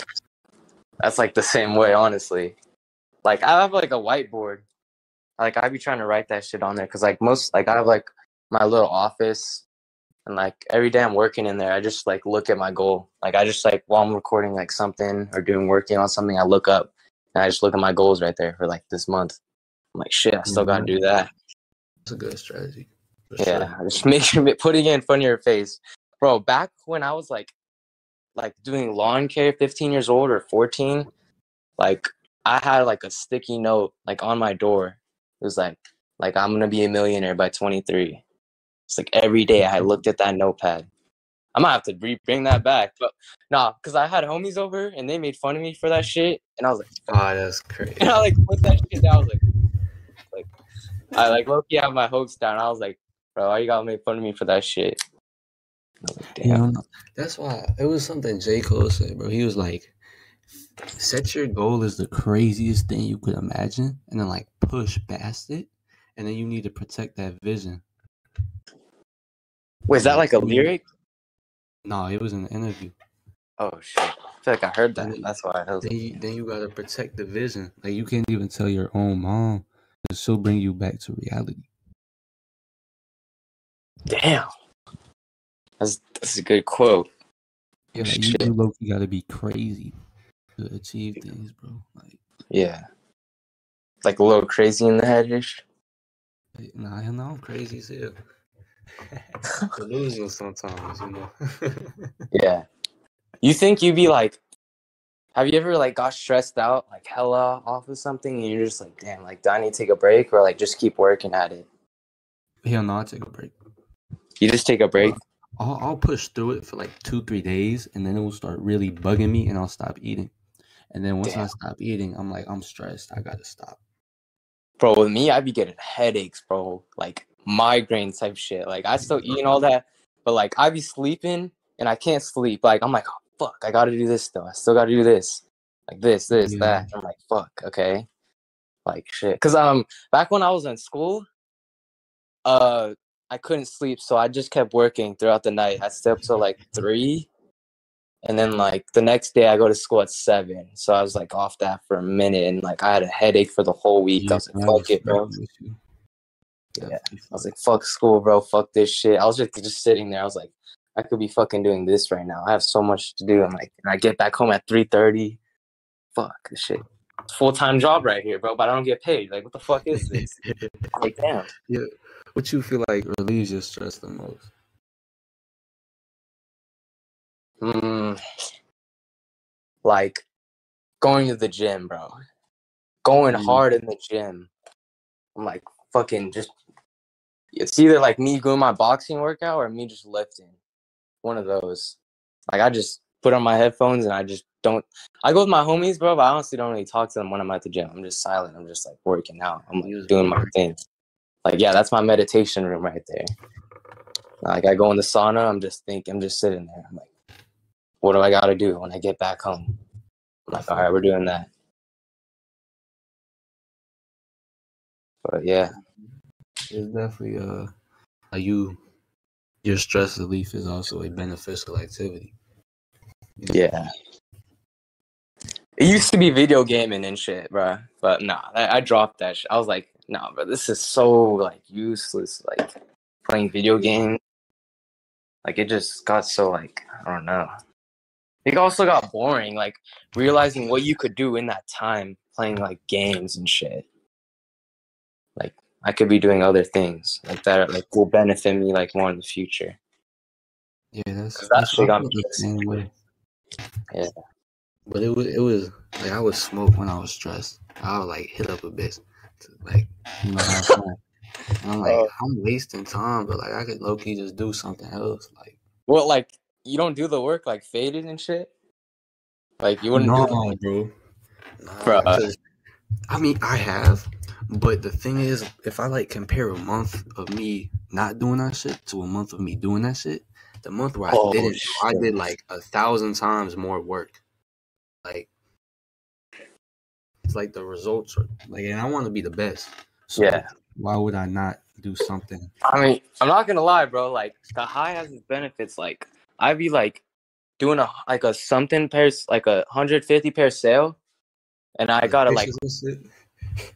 That's like the same way, honestly. Like I have like a whiteboard. Like I be trying to write that shit on there because like I have like my little office and like every day I'm working in there, I just like look at my goal. Like I just like while I'm recording like something or working on something, I look up and I just look at my goals right there for like this month. I'm like, shit, I still gotta do that. That's a good strategy for Yeah, sure. just make sure putting it in front of your face, bro. Back when I was like doing lawn care, 15 years old or 14, like I had like a sticky note like on my door. It was like I'm gonna be a millionaire by 23. It's like every day I looked at that notepad. I might have to bring that back, but nah, because I had homies over and they made fun of me for that shit, and I was like, Ah, that's crazy. and I like put that shit down. I was like I like low key have my hopes down. I was like, bro, why you gotta make fun of me for that shit? Like, You damn. know, that's why it was something J. Cole said, bro. He was like, set your goal as the craziest thing you could imagine, and then like push past it, and then you need to protect that vision. Wait, is that like a You, lyric? no, it was in the interview. Oh shit! I feel like I heard And that. That's why I was. then you gotta protect the vision. Like you can't even tell your own mom, because she'll bring you back to reality. Damn. That's a good quote. Yeah, like Shit. you low-key gotta be crazy to achieve things, bro. Like, Yeah. Like a little crazy in the head-ish. nah, hell no, I'm crazy as hell. Delusional sometimes, you know. Yeah. You think you'd be like, have you ever like got stressed out, like hella off of something, and you're just like, damn, like, do I need to take a break or like just keep working at it? Hell no, I'll take a break. You just take a break? I'll push through it for like 2-3 days, and then it will start really bugging me, and I'll stop eating. And then once I Damn. stop eating, I'm like, I'm stressed. I gotta stop. Bro, with me, I'd be getting headaches, bro. Like migraine type shit. Like I still eating all that, but like I'd be sleeping and I can't sleep. Like I'm like, oh, fuck, I gotta do this though. I still gotta do this. Like this, Yeah, that. I'm like, fuck, okay. Like shit. Cause back when I was in school, I couldn't sleep, so I just kept working throughout the night. I stayed up till like 3. And then like the next day I go to school at 7. So I was like off that for a minute and like I had a headache for the whole week. I yeah, was like, I fuck it, respect bro. with you. Yeah. Definitely. I was like, fuck school, bro. Fuck this shit. I was just sitting there. I was like, I could be fucking doing this right now. I have so much to do. I'm like, and I get back home at 3:30. Fuck this shit. Full-time job right here, bro, but I don't get paid. Like, what the fuck is this? I'm like, damn. Yeah. What you feel like relieves your stress the most? Like going to the gym, bro. Going Mm. hard in the gym. I'm like, fucking just. It's either like me doing my boxing workout or me just lifting. One of those. Like I just put on my headphones and I just don't. I go with my homies, bro, but I honestly don't really talk to them when I'm at the gym. I'm just silent. I'm just like working out. I'm like doing my thing. Like, yeah, that's my meditation room right there. Like I go in the sauna. I'm just sitting there. I'm like, what do I got to do when I get back home? I'm like, all right, we're doing that. But yeah, It's definitely like your stress relief is also a beneficial activity. yeah. It used to be video gaming and shit, bro. But nah, I dropped that shit. I was like, nah, bro, this is so like useless. Like playing video games. Like it just got so like, I don't know. It also got boring, like realizing what you could do in that time playing like games and shit. Like I could be doing other things like that like will benefit me like more in the future. Yeah, That that's shit I got me feel the same way. Yeah. But it was like I would smoke when I was stressed. I would like hit up a bitch to like have fun. And I'm like, I'm wasting time, but like I could low key just do something else. Like, Well, like you don't do the work like faded and shit. Like you wouldn't no, do it, bro, bro. because I mean I have, but the thing is, if I like compare a month of me not doing that shit to a month of me doing that shit, the month where I Oh didn't, I shit. did like 1,000 times more work. Like it's like the results are like, and I want to be the best. So Yeah. why would I not do something? I mean, I'm not gonna lie, bro. Like the high has its benefits. Like I'd be like doing a something pairs like 150 pair sale, and I Like gotta pictures and shit.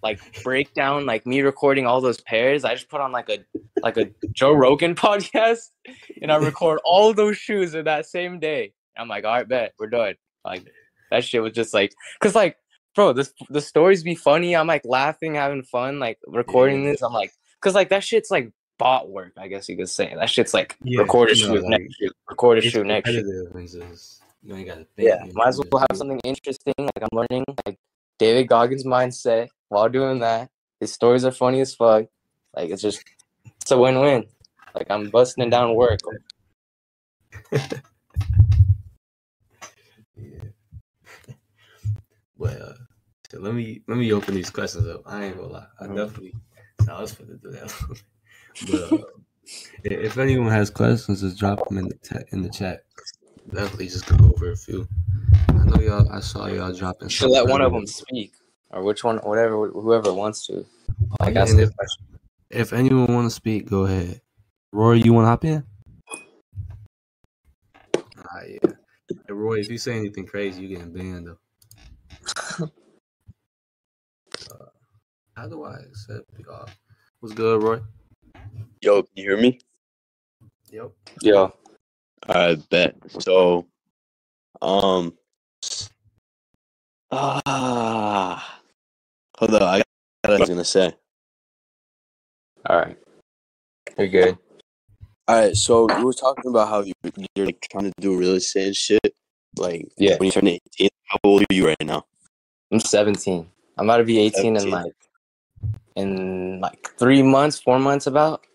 like break down like me recording all those pairs. I just put on like a Joe Rogan podcast, and I record all those shoes in that same day. I'm like, all right, bet we're done. Like that shit was just like, cause like, bro, the stories be funny. I'm like laughing, having fun, like recording this. I'm like, cause like that shit's like bot work, I guess you could say. That shit's like Yeah, record a you know, shoot, like next shoot, record a it's shoot, next shoot. repetitive and just you ain't gotta think. Yeah, You might as just well do have it. something interesting. Like I'm learning like David Goggins' mindset while doing that. His stories are funny as fuck. Like it's a win-win. Like I'm busting down work. Yeah. But so let me open these questions up. I ain't gonna lie. I definitely I was finna do that. But If anyone has questions, just drop them in the chat. Definitely just go over a few. I know y'all. I saw y'all dropping You should some let one of earlier. them speak, or which one, whatever, whoever wants to. Oh Like yeah, ask and a question. if anyone want to speak, go ahead. Rory, you want to hop in? Yeah. Hey, Roy, if you say anything crazy, you getting banned though. How do I accept y'all? What's good, Roy? Yo, can you hear me? Yep. Yo, I bet. So, um, hold on, I got what I was gonna say. all right, you're good. All right, so you were talking about how you're like trying to do real estate and shit. Like Yeah, when you turn 18, how old are you right now? I'm 17. I'm about to be 18 17. in like 3 months, 4 months about.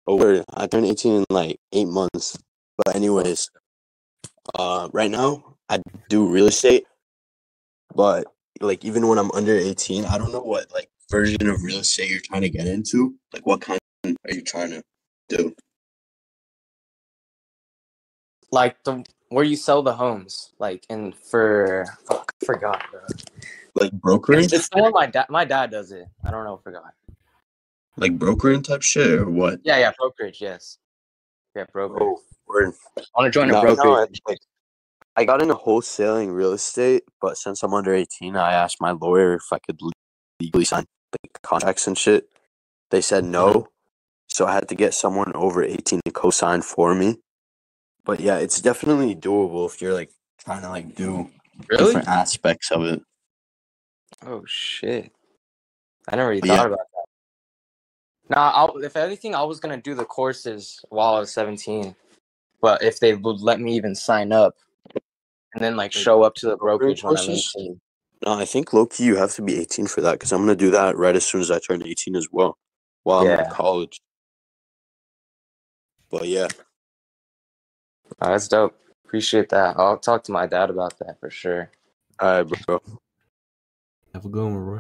Oh, word. I turned 18 in like 8 months. But anyways, right now I do real estate, but like even when I'm under 18, I don't know what like version of real estate you're trying to get into. Like what kind are you trying to do? Like the where you sell the homes, like and for fuck, I forgot, bro. Like brokering? It's the one my dad does it. I don't know, I forgot. Like brokering type shit or what? Yeah, brokerage, yes. Yeah, broker. Oh, word. I want to join a No, brokerage. I got into wholesaling real estate, but since I'm under 18, I asked my lawyer if I could legally sign like contracts and shit. They said no, so I had to get someone over 18 to co-sign for me. But yeah, it's definitely doable if you're like trying to like do Really? different aspects of it. Oh shit! I never really But thought yeah, about that. Nah, if anything, I was gonna do the courses while I was 17. But if they would let me even sign up and then like like show up to the brokering brokerage when I'm courses. 18. No, I think low key you have to be 18 for that because I'm gonna do that right as soon as I turn 18 as well, while I'm in Yeah, college. But yeah. oh, that's dope. Appreciate that. I'll talk to my dad about that for sure. All right, bro. Have a good one, Roy.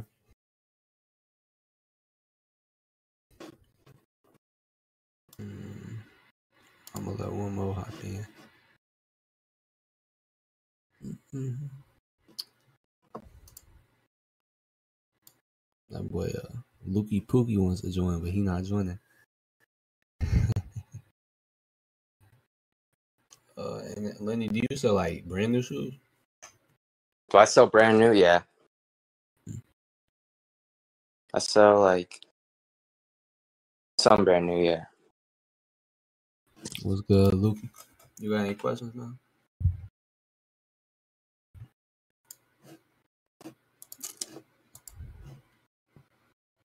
I'm gonna let one more hop in. That boy, Lukey Pookie wants to join, but he not joining. And Lenny, do you sell like brand new shoes? Do I sell brand new? Yeah. I sell like some brand new, yeah. What's good, Lukey? You got any questions, man?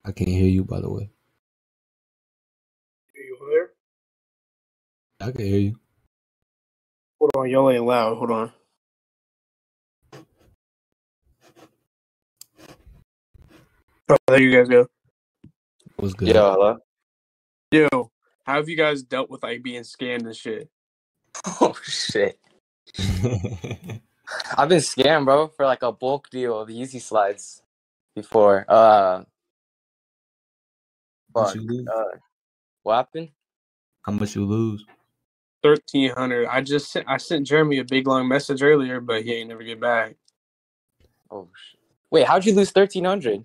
I can't hear you, by the way. Are you there? I can hear you. Hold on, y'all ain't loud. Hold on. Oh, there you guys go. What's good? Yo, hello? Yo, how have you guys dealt with like being scammed and shit? Oh shit. I've been scammed, bro, for like a bulk deal of Yeezy slides before. What Fuck. you lose? What happened? How much you lose? 1,300. I sent Jeremy a big long message earlier, but he ain't never get back. Oh shit. Wait, how'd you lose 1,300?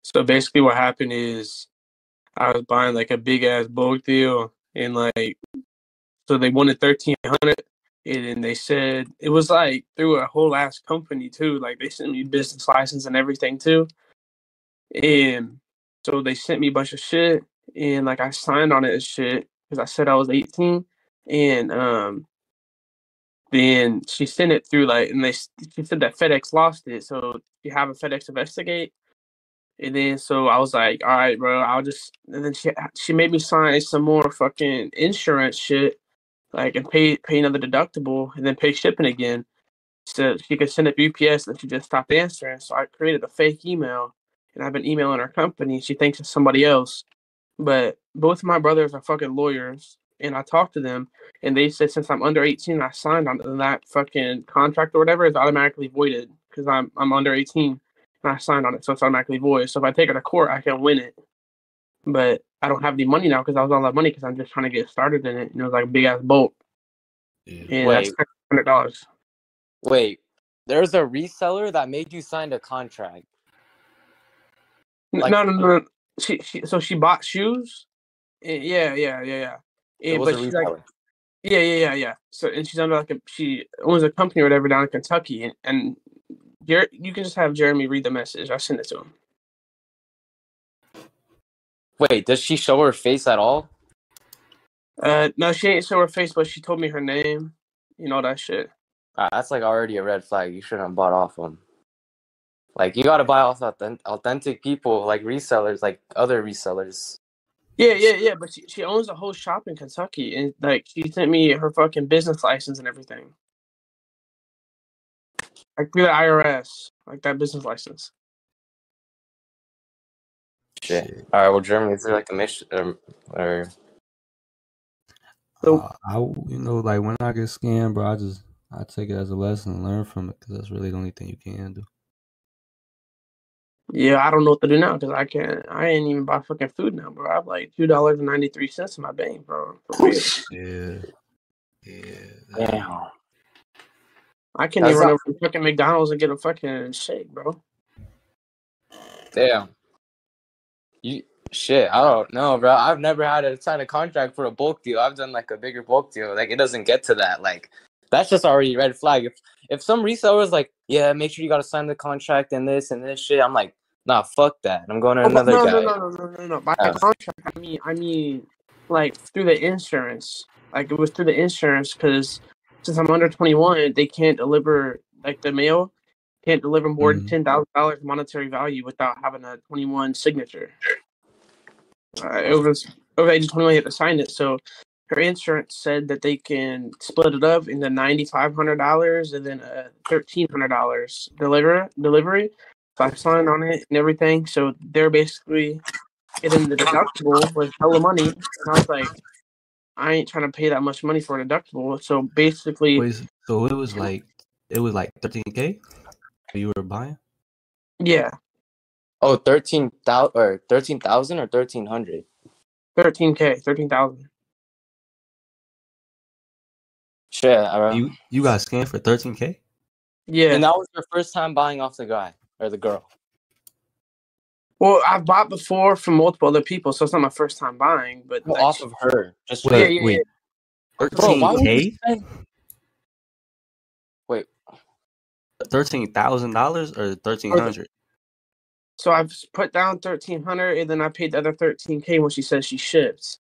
So basically, what happened is I was buying like a big ass bulk deal, and like so they wanted 1,300, and then they said it was like through a whole ass company too. Like they sent me business license and everything too. And so they sent me a bunch of shit, and like I signed on it as shit because I said I was 18, and then she sent it through like, and she said that FedEx lost it, so you have a FedEx investigate, and then so I was like, all right, bro, I'll just, and then she made me sign some more fucking insurance shit, like and pay another deductible, and then pay shipping again. So she could send it to UPS, and she just stopped answering. So I created a fake email, and I've been emailing her company. She thinks it's somebody else, but both of my brothers are fucking lawyers, and I talked to them, and they said since I'm under 18, I signed on that fucking contract or whatever is automatically voided because I'm under 18 and I signed on it, so it's automatically void. So if I take it to court, I can win it. But I don't have any money now because I was all that money because I'm just trying to get started in it. And it was like a big ass bolt. Yeah. And that's $100. Wait, there's a reseller that made you sign a contract. Like, No. She bought shoes. Yeah. it was But a she like, reseller. yeah. So and she's under like she owns a company or whatever down in Kentucky, and you can just have Jeremy read the message. I sent it to him. Wait, does she show her face at all? No, she ain't show her face, but she told me her name. You know that shit. That's like already a red flag. You shouldn't have bought off them. Like, you gotta buy off authentic people, like resellers, like other resellers. Yeah. But she owns a whole shop in Kentucky, and like she sent me her fucking business license and everything. Like through the IRS, like that business license. Shit. All right. Well, Germany, is there like a mission or? So Like when I get scammed, bro, I take it as a lesson and learn from it because that's really the only thing you can do. yeah, I don't know what to do now because I ain't even buy fucking food now, bro. I have like $2.93 in my bank, bro. For real. Yeah. Damn. I can't even run over to fucking McDonald's and get a fucking shake, bro. Damn. Shit, I don't know, bro. I've never had to sign a contract for a bulk deal. I've done like a bigger bulk deal. Like, it doesn't get to that. Like, that's just already red flag. If some reseller is like, yeah, make sure you gotta sign the contract and this shit, I'm like, nah, fuck that. I'm going to another guy. No. By contract, I mean, like through the insurance. Like it was through the insurance because since I'm under 21, they can't deliver like the mail can't deliver more than $10,000 monetary value without having a 21 signature. Over the age of 21, you have to sign it. So her insurance said that they can split it up into $9,500 and then $1,300 delivery. So I signed on it and everything. So they're basically getting the deductible with hella money. And I was like, I ain't trying to pay that much money for a deductible. So basically, so it was like $13K you were buying. Yeah. Oh, 13,000 or 13,000 or 1,300. 13K, 13,000. Shit, you got scammed for 13K. Yeah. And that was your first time buying off the guy or the girl. Well, I've bought before from multiple other people, so it's not my first time buying. But like, off of her, just wait, 13K. Wait, $13,000 or 1,300? So I've put down 1,300, and then I paid the other 13K when she says she ships,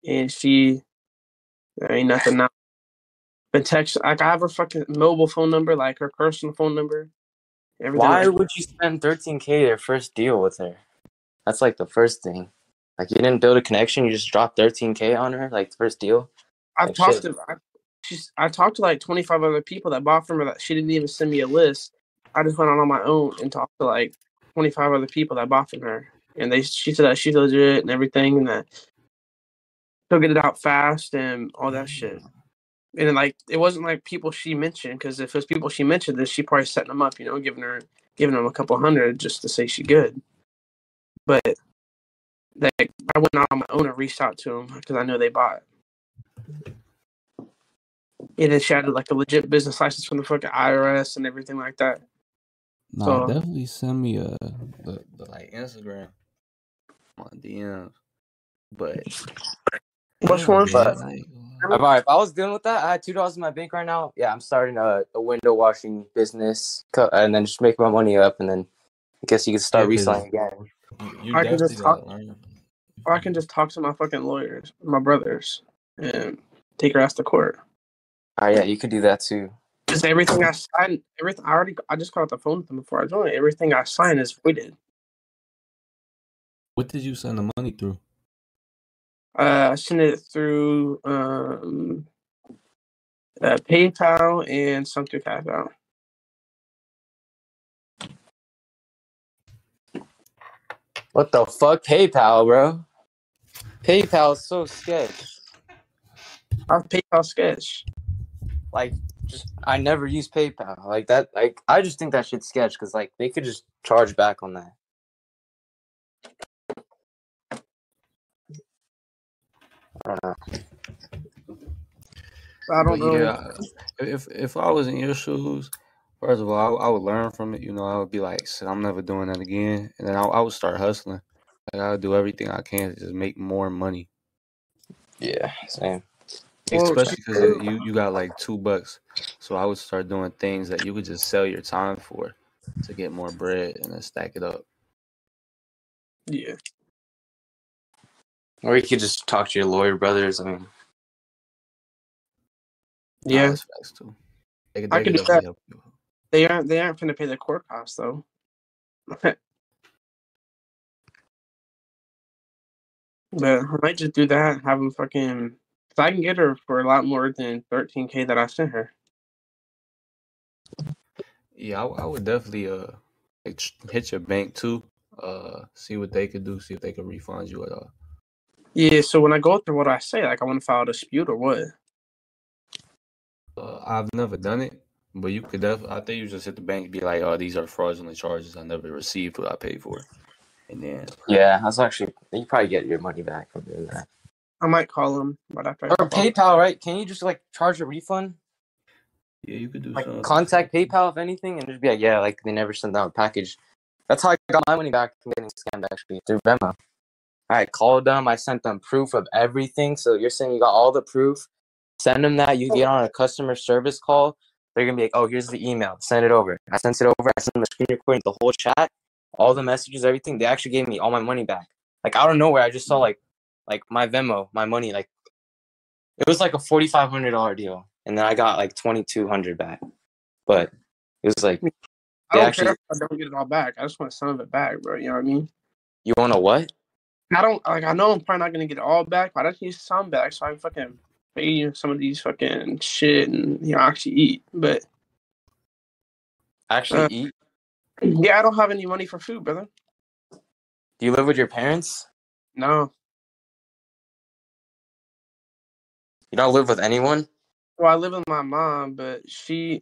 and there ain't nothing now. But text, like I have her fucking mobile phone number, like her personal phone number. Everything. Why would you spend 13K their first deal with her? That's like the first thing. Like, you didn't build a connection, you just dropped 13K on her, like the first deal. I talked to like 25 other people that bought from her that she didn't even send me a list. I just went on my own and talked to like 25 other people that bought from her, and she said that she's legit and everything, and that she'll get it out fast and all that shit. And then, like, it wasn't like people she mentioned, because if it was people she mentioned, then she probably setting them up, giving them a couple hundred just to say she good. But like, I went out on my own and reached out to them because I know they bought. And then she had like a legit business license from the fucking IRS and everything like that. So definitely send me the like Instagram on DMs. But which one? If I was dealing with that, I had $2 in my bank right now. Yeah, I'm starting a window washing business, and then just make my money up, and then I guess you can start reselling again. I can just talk to my fucking lawyers, my brothers, and take her ass to court. Yeah, you could do that too. Just everything I signed, I just got off the phone with them before I joined. Everything I signed is voided. What did you send the money through? I sent it through PayPal and some through Cash Out. What the fuck, PayPal, bro? PayPal is so sketch. How's PayPal sketch? Like, I never use PayPal like that. Like, I just think that shit's sketch because like they could just charge back on that. I don't know. I don't But know. yeah, if I was in your shoes, first of all, I would learn from it. You know, I would be like, shit, I'm never doing that again, and then I would start hustling. Like I would do everything I can to just make more money, Yeah, same. Well, especially because you got like $2. So I would start doing things that you could just sell your time for to get more bread and then stack it up. yeah. Or you could just talk to your lawyer brothers. I mean, Nah, Yeah. that's facts too. They could I could do definitely that. help you. They aren't gonna pay the court costs though. But I might just do that. Have them fucking. Cause I can get her for a lot more than 13K that I sent her. Yeah, I would definitely like, hit your bank too. See what they could do. See if they could refund you at all. Yeah. So when I go through, what do I say? Like I want to file a dispute or what? I've never done it, but you could definitely. I think you just hit the bank and be like, "Oh, these are fraudulent charges. I never received what I paid for," and then yeah, that's actually you probably get your money back from doing that. I might call them right after I Or hop off. PayPal, right? Can you just like charge a refund? yeah, you could do Like something. contact PayPal if anything, and just be like, yeah, like they never sent out a package. That's how I got my money back from getting scammed actually through Venmo. I called them. I sent them proof of everything. So you're saying you got all the proof. Send them that. You get on a customer service call. They're going to be like, oh, here's the email. Send it over. I sent it over. I sent them the screen recording, the whole chat, all the messages, everything. They actually gave me all my money back. Like, out of nowhere, I just saw, like my Venmo, my money. Like, it was like a $4,500 deal. And then I got, like, $2,200 back. But it was like, I they don't actually, care if I don't get it all back. I just want some of it back, bro. You know what I mean? you want to what? I don't like. I know I'm probably not gonna get it all back, but I just need some back so I can fucking pay you some of these fucking shit and actually eat. But Actually eat? yeah, I don't have any money for food, brother. Do you live with your parents? No. You don't live with anyone? Well, I live with my mom, but she's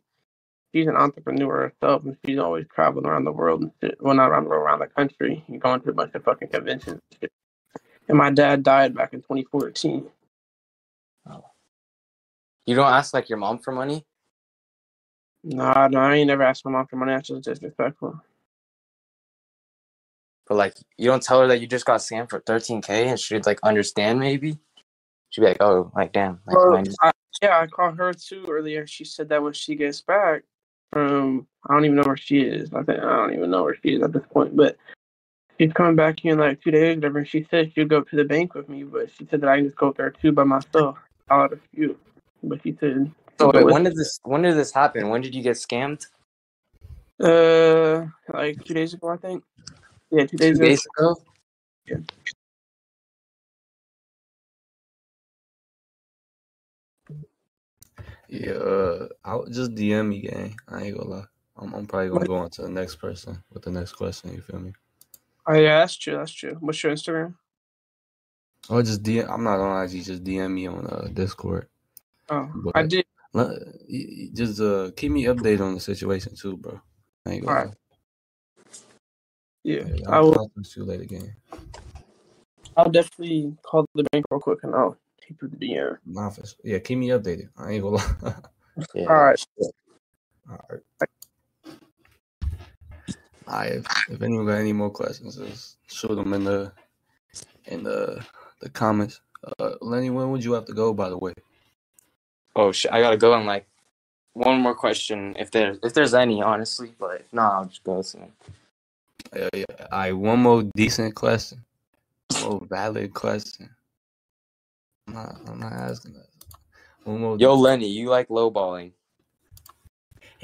an entrepreneur herself, and she's always traveling around the world and shit. Well, not around the world, around the country, and going to a bunch of fucking conventions and shit. And my dad died back in 2014. Oh. You don't ask like your mom for money? Nah, no, I ain't never asked my mom for money. That's just disrespectful. But like you don't tell her that you just got scammed for 13K and she'd like understand maybe? She'd be like, oh, like damn. Like, Well, mine just... I called her too earlier. She said that when she gets back from, I don't even know where she is. I don't even know where she is at this point. But she's coming back here in like 2 days, whatever. And she said she'll go to the bank with me, but she said that I can just go there too by myself. I'll dispute. But she said. So wait, when did this happen? When did you get scammed? Like 2 days ago, I think. Yeah, 2 2 days days ago? Yeah. Yeah, I'll just DM me, gang. I ain't gonna lie. I'm probably gonna go on to the next person with the next question. You feel me? Oh yeah, that's true. That's true. What's your Instagram? Or just DM. I'm not on IG. Just DM me on Discord. Oh, But I did. just keep me updated on the situation too, bro. I ain't gonna All right. lie. Yeah, I will talk to you later, gang. I'll definitely call the bank real quick and I'll keep you the DM. Yeah, keep me updated. I ain't gonna lie. Yeah. All right. All right. If anyone got any more questions, just shoot them in the comments. Lenny, when would you have to go? By the way. Oh shit, I gotta go on like one more question if there's any, honestly, but if not, I'll just go soon. Yeah. All right, one more decent question. One more valid question. I'm not asking that. One more. Yo, Lenny, you like lowballing?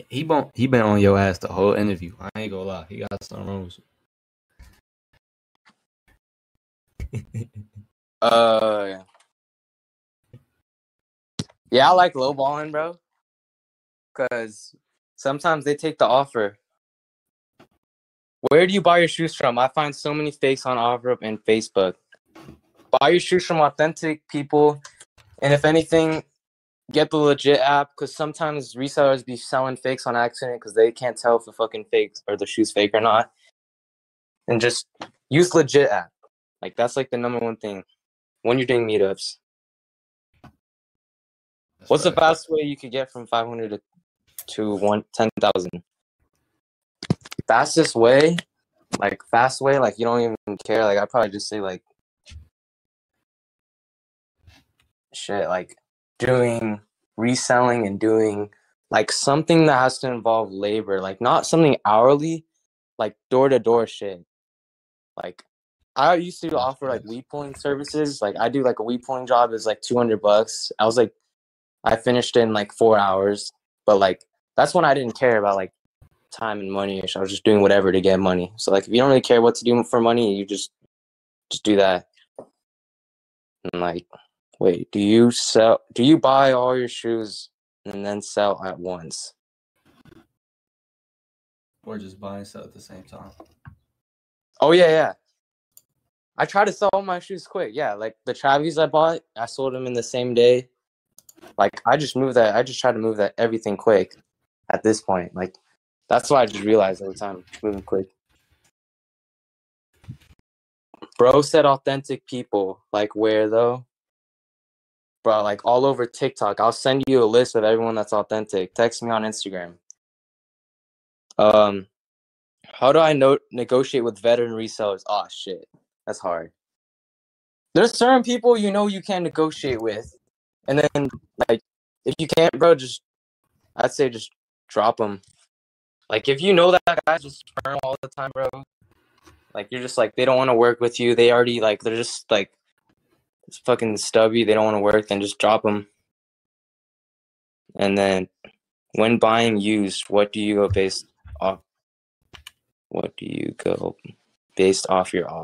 He been on your ass the whole interview. I ain't gonna lie. He got something wrong with you. Yeah, I like lowballing, bro. Cause sometimes they take the offer. Where do you buy your shoes from? I find so many fakes on OfferUp and Facebook. Buy your shoes from authentic people, and if anything, get the legit app. Cause sometimes resellers be selling fakes on accident because they can't tell if the fucking fakes or the shoes fake or not. And just use legit app. Like that's like the number one thing when you're doing meetups. What's the fastest way you could get from 500 to 10,000? Fastest way, like fast way, like you don't even care. Like I'd probably just say like shit, like doing reselling and doing like something that has to involve labor, like not something hourly, like door-to-door shit. Like I used to offer like weed pulling services. Like I do like a weed pulling job is like $200. I finished in like 4 hours, but like that's when I didn't care about like time and money. I was just doing whatever to get money. So like if you don't really care what to do for money, you just do that. And like, wait, do you buy all your shoes and then sell at once? Or just buy and sell at the same time? Oh yeah. I try to sell all my shoes quick. Yeah, like the Travis I bought, I sold them in the same day. Like I just try to move that everything quick at this point. Like that's why I just realized every time moving quick. Bro said authentic people. Like where though? Bro, like all over TikTok. I'll send you a list of everyone that's authentic. Text me on Instagram. How do I negotiate with veteran resellers? Oh shit, that's hard. There's certain people you can't negotiate with, and then like if you can't, bro, I'd say just drop them. Like if you know that guy's just firm all the time, bro. Like you're just like they don't want to work with you. They already like they're just like it's fucking stubby. They don't want to work. Then just drop them. And then when buying used, what do you go based off? What do you go based off your offer?